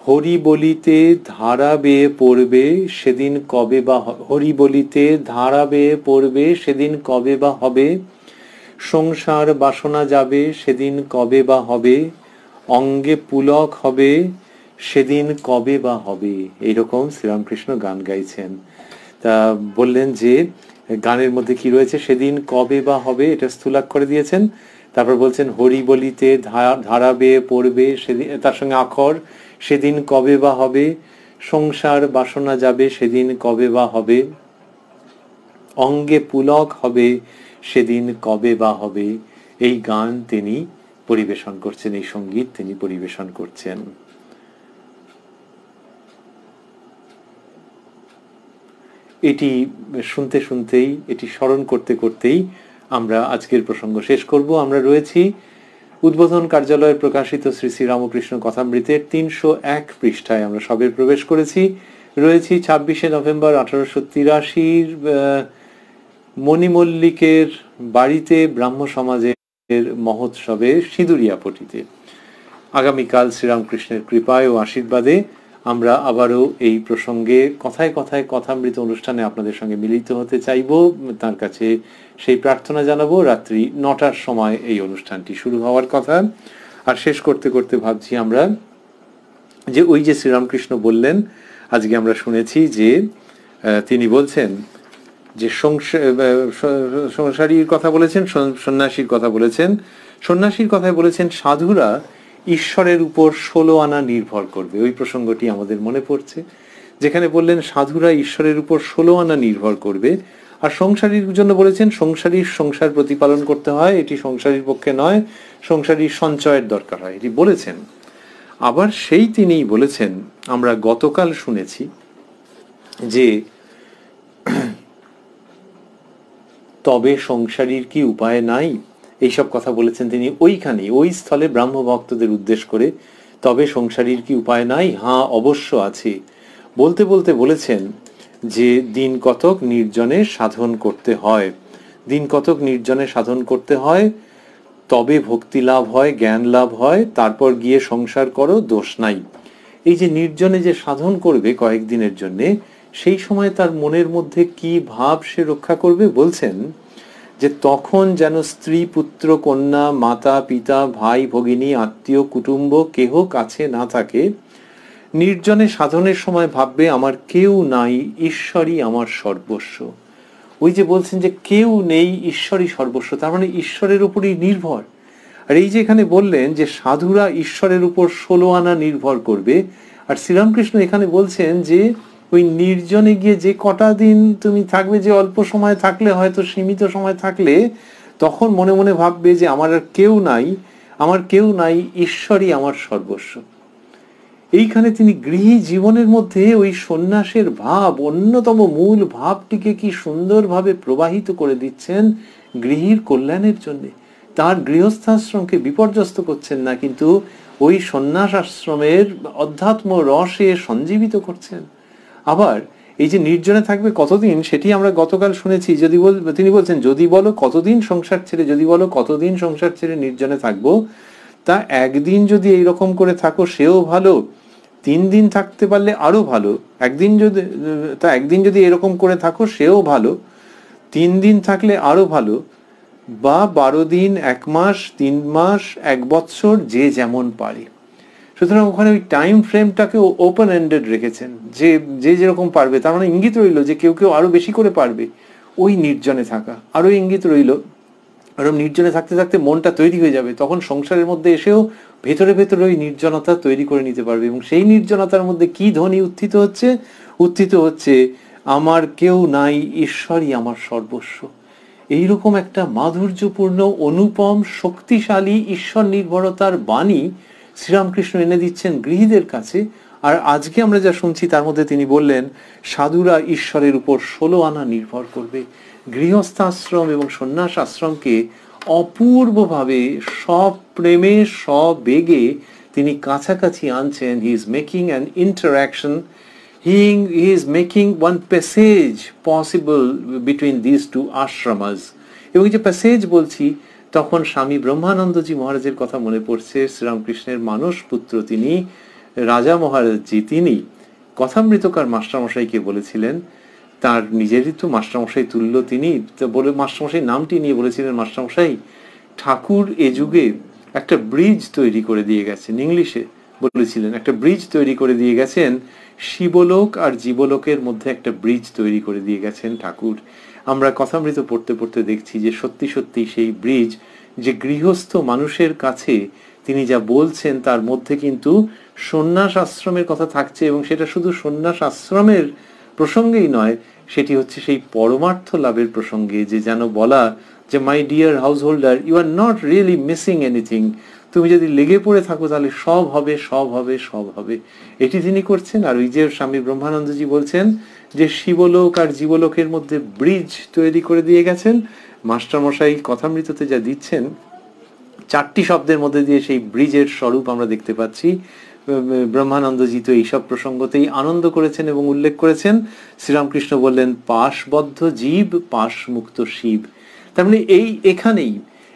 S1: হরি বলিতে ধারা বেয়ে পড়বে, সেদিন কবে বা হরি বলিতে ধারা বেয়ে পড়বে, সেদিন কবে বা হবে, সংসার বাসনা যাবে, সেদিন কবে বা হবে, অঙ্গে পুলক হবে, সেদিন কবে বা হবে। এইরকম শ্রীরামকৃষ্ণ গান গাইছেন। তা বললেন যে গানের মধ্যে কি রয়েছে, সেদিন কবে বা হবে, এটা স্থূলাক্ষরে দিয়েছেন। তারপর বলছেন হরি বলিতে ধারা বেয়ে পড়বে, সেদিন তার সঙ্গে আখর, সেদিন কবে বা হবে, সংসার বাসনা যাবে, সেদিন কবে বা হবে, অঙ্গে পুলক হবে, সেদিন কবে বা হবে। এই গান তিনি পরিবেশন করছেন, এই সঙ্গীত তিনি পরিবেশন করছেন। এটি শুনতে শুনতেই, এটি স্মরণ করতে করতেই আমরা আজকের প্রসঙ্গ শেষ করব। আমরা রয়েছি উদ্বোধন কার্যালয়ে প্রকাশিত শ্রী শ্রী রামকৃষ্ণ কথামৃতের 301 পৃষ্ঠায় আমরা সবে প্রবেশ করেছি। রয়েছি 26শে নভেম্বর 1883 মণিমল্লিকের বাড়িতে ব্রাহ্ম সমাজের মহোৎসবে সিঁদুরিয়াপটিতে। আগামীকাল শ্রীরামকৃষ্ণের কৃপায় ও আশীর্বাদে আমরা আবারও এই প্রসঙ্গে কথায় কথায় কথামৃত অনুষ্ঠানে আপনাদের সঙ্গে মিলিত হতে চাইব। তার কাছে সেই প্রার্থনা জানাবো। রাত্রি 9টার সময় এই অনুষ্ঠানটি শুরু হওয়ার কথা। আর শেষ করতে করতে ভাবছি আমরা যে ওই যে শ্রীরামকৃষ্ণ বললেন, আজকে আমরা শুনেছি যে তিনি বলছেন যে সংসারীর কথা বলেছেন, সন্ন্যাসীর কথা বলেছেন। সন্ন্যাসীর কথায় বলেছেন সাধুরা ঈশ্বরের উপর 16 আনা নির্ভর করবে। ওই প্রসঙ্গটি আমাদের মনে পড়ছে, যেখানে বললেন সাধুরা ঈশ্বরের উপর 16 আনা নির্ভর করবে। আর সংসারীর জন্য বলেছেন সংসারীর সংসার প্রতিপালন করতে হয়, এটি সংসারীর পক্ষে নয়, সংসারীর সঞ্চয়ের দরকার হয়, এটি বলেছেন। আবার সেই তিনিই বলেছেন, আমরা গতকাল শুনেছি যে তবে সংসারীর কি উপায় নাই, এইসব কথা বলেছেন তিনি ওইখানে ওই স্থলে ব্রাহ্ম ভক্তদের উদ্দেশ্য করে। তবে সংসারীর কি উপায় নাই, হ্যাঁ অবশ্য আছে। বলতে বলতে বলেছেন যে দিন কতক নির্জনে সাধন করতে হয়, দিন কতক নির্জনে সাধন করতে হয়, তবে ভক্তি লাভ হয়, জ্ঞান লাভ হয়, তারপর গিয়ে সংসার করো, দোষ নাই। এই যে নির্জনে যে সাধন করবে কয়েকদিনের জন্যে, সেই সময় তার মনের মধ্যে কি ভাব সে রক্ষা করবে বলছেন যে তখন যেন স্ত্রী পুত্র কন্যা মাতা পিতা ভাই ভগিনী আত্মীয় কুটুম্ব কেহ কাছে না থাকে। নির্জনে সাধনের সময় ভাববে আমার কেউ নাই, ঈশ্বরই আমার সর্বস্ব। ওই যে বলছেন যে কেউ নেই, ঈশ্বরই সর্বস্ব, তার মানে ঈশ্বরের উপরই নির্ভর। আর এই যে এখানে বললেন যে সাধুরা ঈশ্বরের উপর 16 আনা নির্ভর করবে, আর শ্রীরামকৃষ্ণ এখানে বলছেন যে ওই নির্জনে গিয়ে যে কটা দিন তুমি থাকবে, যে অল্প সময় থাকলে, হয়তো সীমিত সময় থাকলে, তখন মনে মনে ভাববে যে আমার আর কেউ নাই, আমার কেউ নাই, ঈশ্বরই আমার সর্বস্ব। এইখানে তিনি গৃহী জীবনের মধ্যে ওই সন্ন্যাসের ভাব, অন্যতম মূল ভাবটিকে কি সুন্দরভাবে প্রবাহিত করে দিচ্ছেন গৃহীর কল্যাণের জন্য। তার গৃহস্থাশ্রমকে বিপর্যস্ত করছেন না, কিন্তু ওই সন্ন্যাস আশ্রমের অধ্যাত্ম রসে সঞ্জীবিত করছেন। আবার এই যে নির্জনে থাকবে কতদিন, সেটি আমরা গতকাল শুনেছি। যদি তিনি বলছেন যদি বলো কতদিন সংসার ছেড়ে, যদি বলো কতদিন সংসার ছেড়ে নির্জনে থাকবো, তা একদিন যদি এইরকম করে থাকো সেও ভালো, 3 দিন থাকতে পারলে আরো ভালো, একদিন যদি এরকম করে থাকো সেও ভালো, 3 দিন থাকলে আরো ভালো, বা 12 দিন, 1 মাস, 3 মাস, 1 বৎসর, যে যেমন পারে। সুতরাং ওখানে ওই টাইম ফ্রেমটাকে ওপেন এন্ডেড রেখেছেন, যে যে যেরকম পারবে। তার মানে ইঙ্গিত রইল যে কেউ কেউ আরো বেশি করে পারবে ওই নির্জনে থাকা, আরো ইঙ্গিত রইল আরো নির্জনে থাকতে থাকতে মনটা তৈরি হয়ে যাবে, তখন সংসারের মধ্যে এসেও ভেতরে ভেতরে ওই নির্জনতা তৈরি করে নিতে পারবে। এবং সেই নির্জনতার মধ্যে কি ধ্বনি উত্থিত হচ্ছে আমার কেউ নাই, ঈশ্বরই আমার সর্বস্ব। এইরকম একটা মাধুর্যপূর্ণ, অনুপম, শক্তিশালী ঈশ্বর নির্ভরতার বাণী শ্রীরামকৃষ্ণ এনে দিচ্ছেন গৃহীদের কাছে। আর আজকে আমরা যা শুনছি তার মধ্যে তিনি বললেন সাধুরা ঈশ্বরের উপর 16 আনা নির্ভর করবে। গৃহস্থাশ্রম এবং সন্ন্যাস আশ্রমকে অপূর্বভাবে সব প্রেমে সব বেগে তিনি কাছাকাছি আনছেন। He is making an interaction, he is making one passage possible between these two ashramas. এবং যে প্যাসেজ বলছি, তখন স্বামী ব্রহ্মানন্দজি মহারাজের কথা মনে পড়ছে। শ্রীরামকৃষ্ণের মানস পুত্র তিনি, রাজা মহারাজজি, তিনি কথামৃতকার মাস্টারমশাইকে বলেছিলেন, তার নিজেরই তো মাস্টারমশাই তুল্য তিনি, বলে মাস্টারমশাই নামটি নিয়ে বলেছিলেন, মাস্টারমশাই ঠাকুর এ যুগে একটা ব্রিজ তৈরি করে দিয়ে গেছেন, ইংলিশে বলেছিলেন, একটা ব্রিজ তৈরি করে দিয়ে গেছেন, শিবলোক আর জীবলোকের মধ্যে একটা ব্রিজ তৈরি করে দিয়ে গেছেন ঠাকুর। আমরা কথামৃত পড়তে পড়তে দেখছি যে সত্যি সত্যি সেই ব্রিজ, যে গৃহস্থ মানুষের কাছে তিনি যা বলছেন তার মধ্যে কিন্তু সন্ন্যাস আশ্রমের কথা থাকছে, এবং সেটা শুধু সন্ন্যাস আশ্রমের প্রসঙ্গেই নয়, সেটি হচ্ছে সেই পরমার্থ লাভের প্রসঙ্গে, যে যেন বলা যে my dear householder, you are not really missing anything, তুমি যদি লেগে পড়ে থাকো তাহলে সব হবে, সব হবে, সব হবে, এটি তিনি করছেন। আর ওই যে স্বামী ব্রহ্মানন্দজি বলছেন যে শিবলোক আর জীবলোকের মধ্যে ব্রিজ তৈরি করে দিয়ে গেছেন। মাস্টারমশাই কথামৃততে যা দিচ্ছেন চারটি শব্দের মধ্যে দিয়ে সেই ব্রিজের স্বরূপ আমরা দেখতে পাচ্ছি। ব্রহ্মানন্দজি তো এইসব প্রসঙ্গতেই আনন্দ করেছেন এবং উল্লেখ করেছেন। শ্রীরামকৃষ্ণ বললেন পাশবদ্ধ জীব, পাশমুক্ত শিব। তার মানে এখানেই,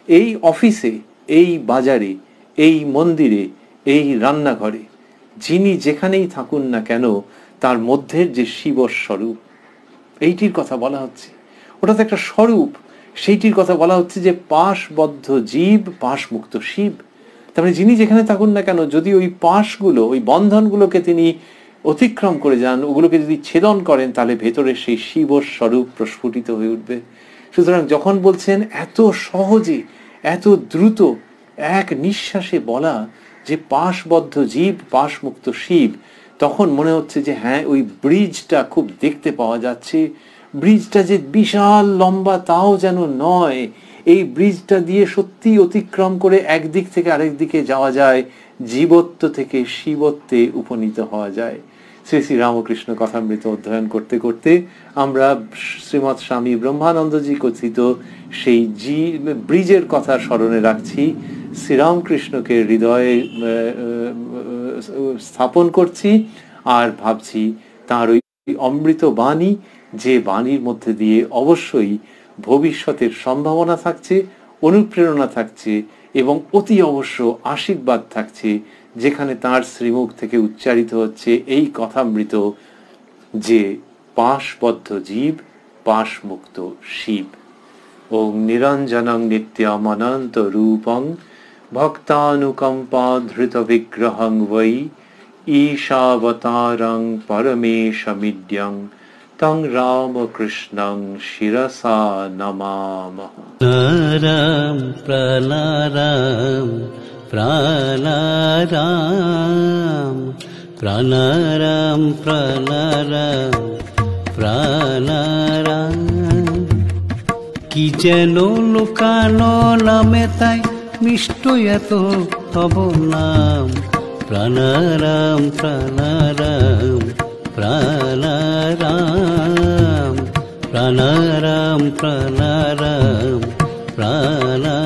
S1: এই অফিসে, এই বাজারে, এই মন্দিরে, এই রান্নাঘরে, যিনি যেখানেই থাকুন না কেন, তার মধ্যের যে শিব স্বরূপ, এইটির কথা বলা হচ্ছে। ওটা তো একটা স্বরূপ, সেইটির কথা বলা হচ্ছে যে পাশবদ্ধ জীব, পাশমুক্ত শিব। তার মানে যিনি যেখানে থাকুন না কেন, যদি ওই পাশগুলো, ওই বন্ধনগুলোকে তিনি অতিক্রম করে যান, ওগুলোকে যদি ছেদন করেন, তাহলে ভেতরে সেই শিব স্বরূপ প্রস্ফুটিত হয়ে উঠবে। সুতরাং যখন বলছেন এত সহজে, এত দ্রুত এক নিঃশ্বাসে বলা যে পাশবদ্ধ জীব, পাশমুক্ত শিব, তখন মনে হচ্ছে যে হ্যাঁ, ওই ব্রিজটা খুব দেখতে পাওয়া যাচ্ছে। ব্রিজটা যে বিশাল লম্বা তাও যেন নয়, এই ব্রিজটা দিয়ে সত্যি অতিক্রম করে একদিক থেকে আরেক দিকে যাওয়া যায়, জীবত্ব থেকে শিবত্বে উপনীত হওয়া যায়। শ্রী শ্রী রামকৃষ্ণ কথামৃত অধ্যয়ন করতে করতে আমরা শ্রীমৎ স্বামী ব্রহ্মানন্দজি কথিত সেই ব্রিজের কথা স্মরণে রাখছি, শ্রীরামকৃষ্ণকে হৃদয়ে স্থাপন করছি, আর ভাবছি তাঁর ওই অমৃত বাণী, যে বাণীর মধ্যে দিয়ে অবশ্যই ভবিষ্যতের সম্ভাবনা থাকছে, অনুপ্রেরণা থাকছে এবং অতি অবশ্য আশীর্বাদ থাকছে, যেখানে তাঁর শ্রীমুখ থেকে উচ্চারিত হচ্ছে এই কথামৃত যে পাশবদ্ধ জীব, পাশমুক্ত শিব। ওং নিরঞ্জনং নিত্যমনন্ত রূপং ভক্তানুকম্পাধৃত বিগ্রহং বৈ ঈশাবতারং পরমেশমিদ্যং তং রামকৃষ্ণং শিরসা নমামঃ।
S2: প্রাণারাম প্রাণারাম প্রাণারাম প্রাণারাম প্রাণারাম প্রাণারাম। কি যেন লুকানো নামে তাই মিষ্ট এত তব নাম। প্রাণারাম প্রাণারাম প্রাণারাম প্রাণারাম প্রাণারাম প্রাণারাম।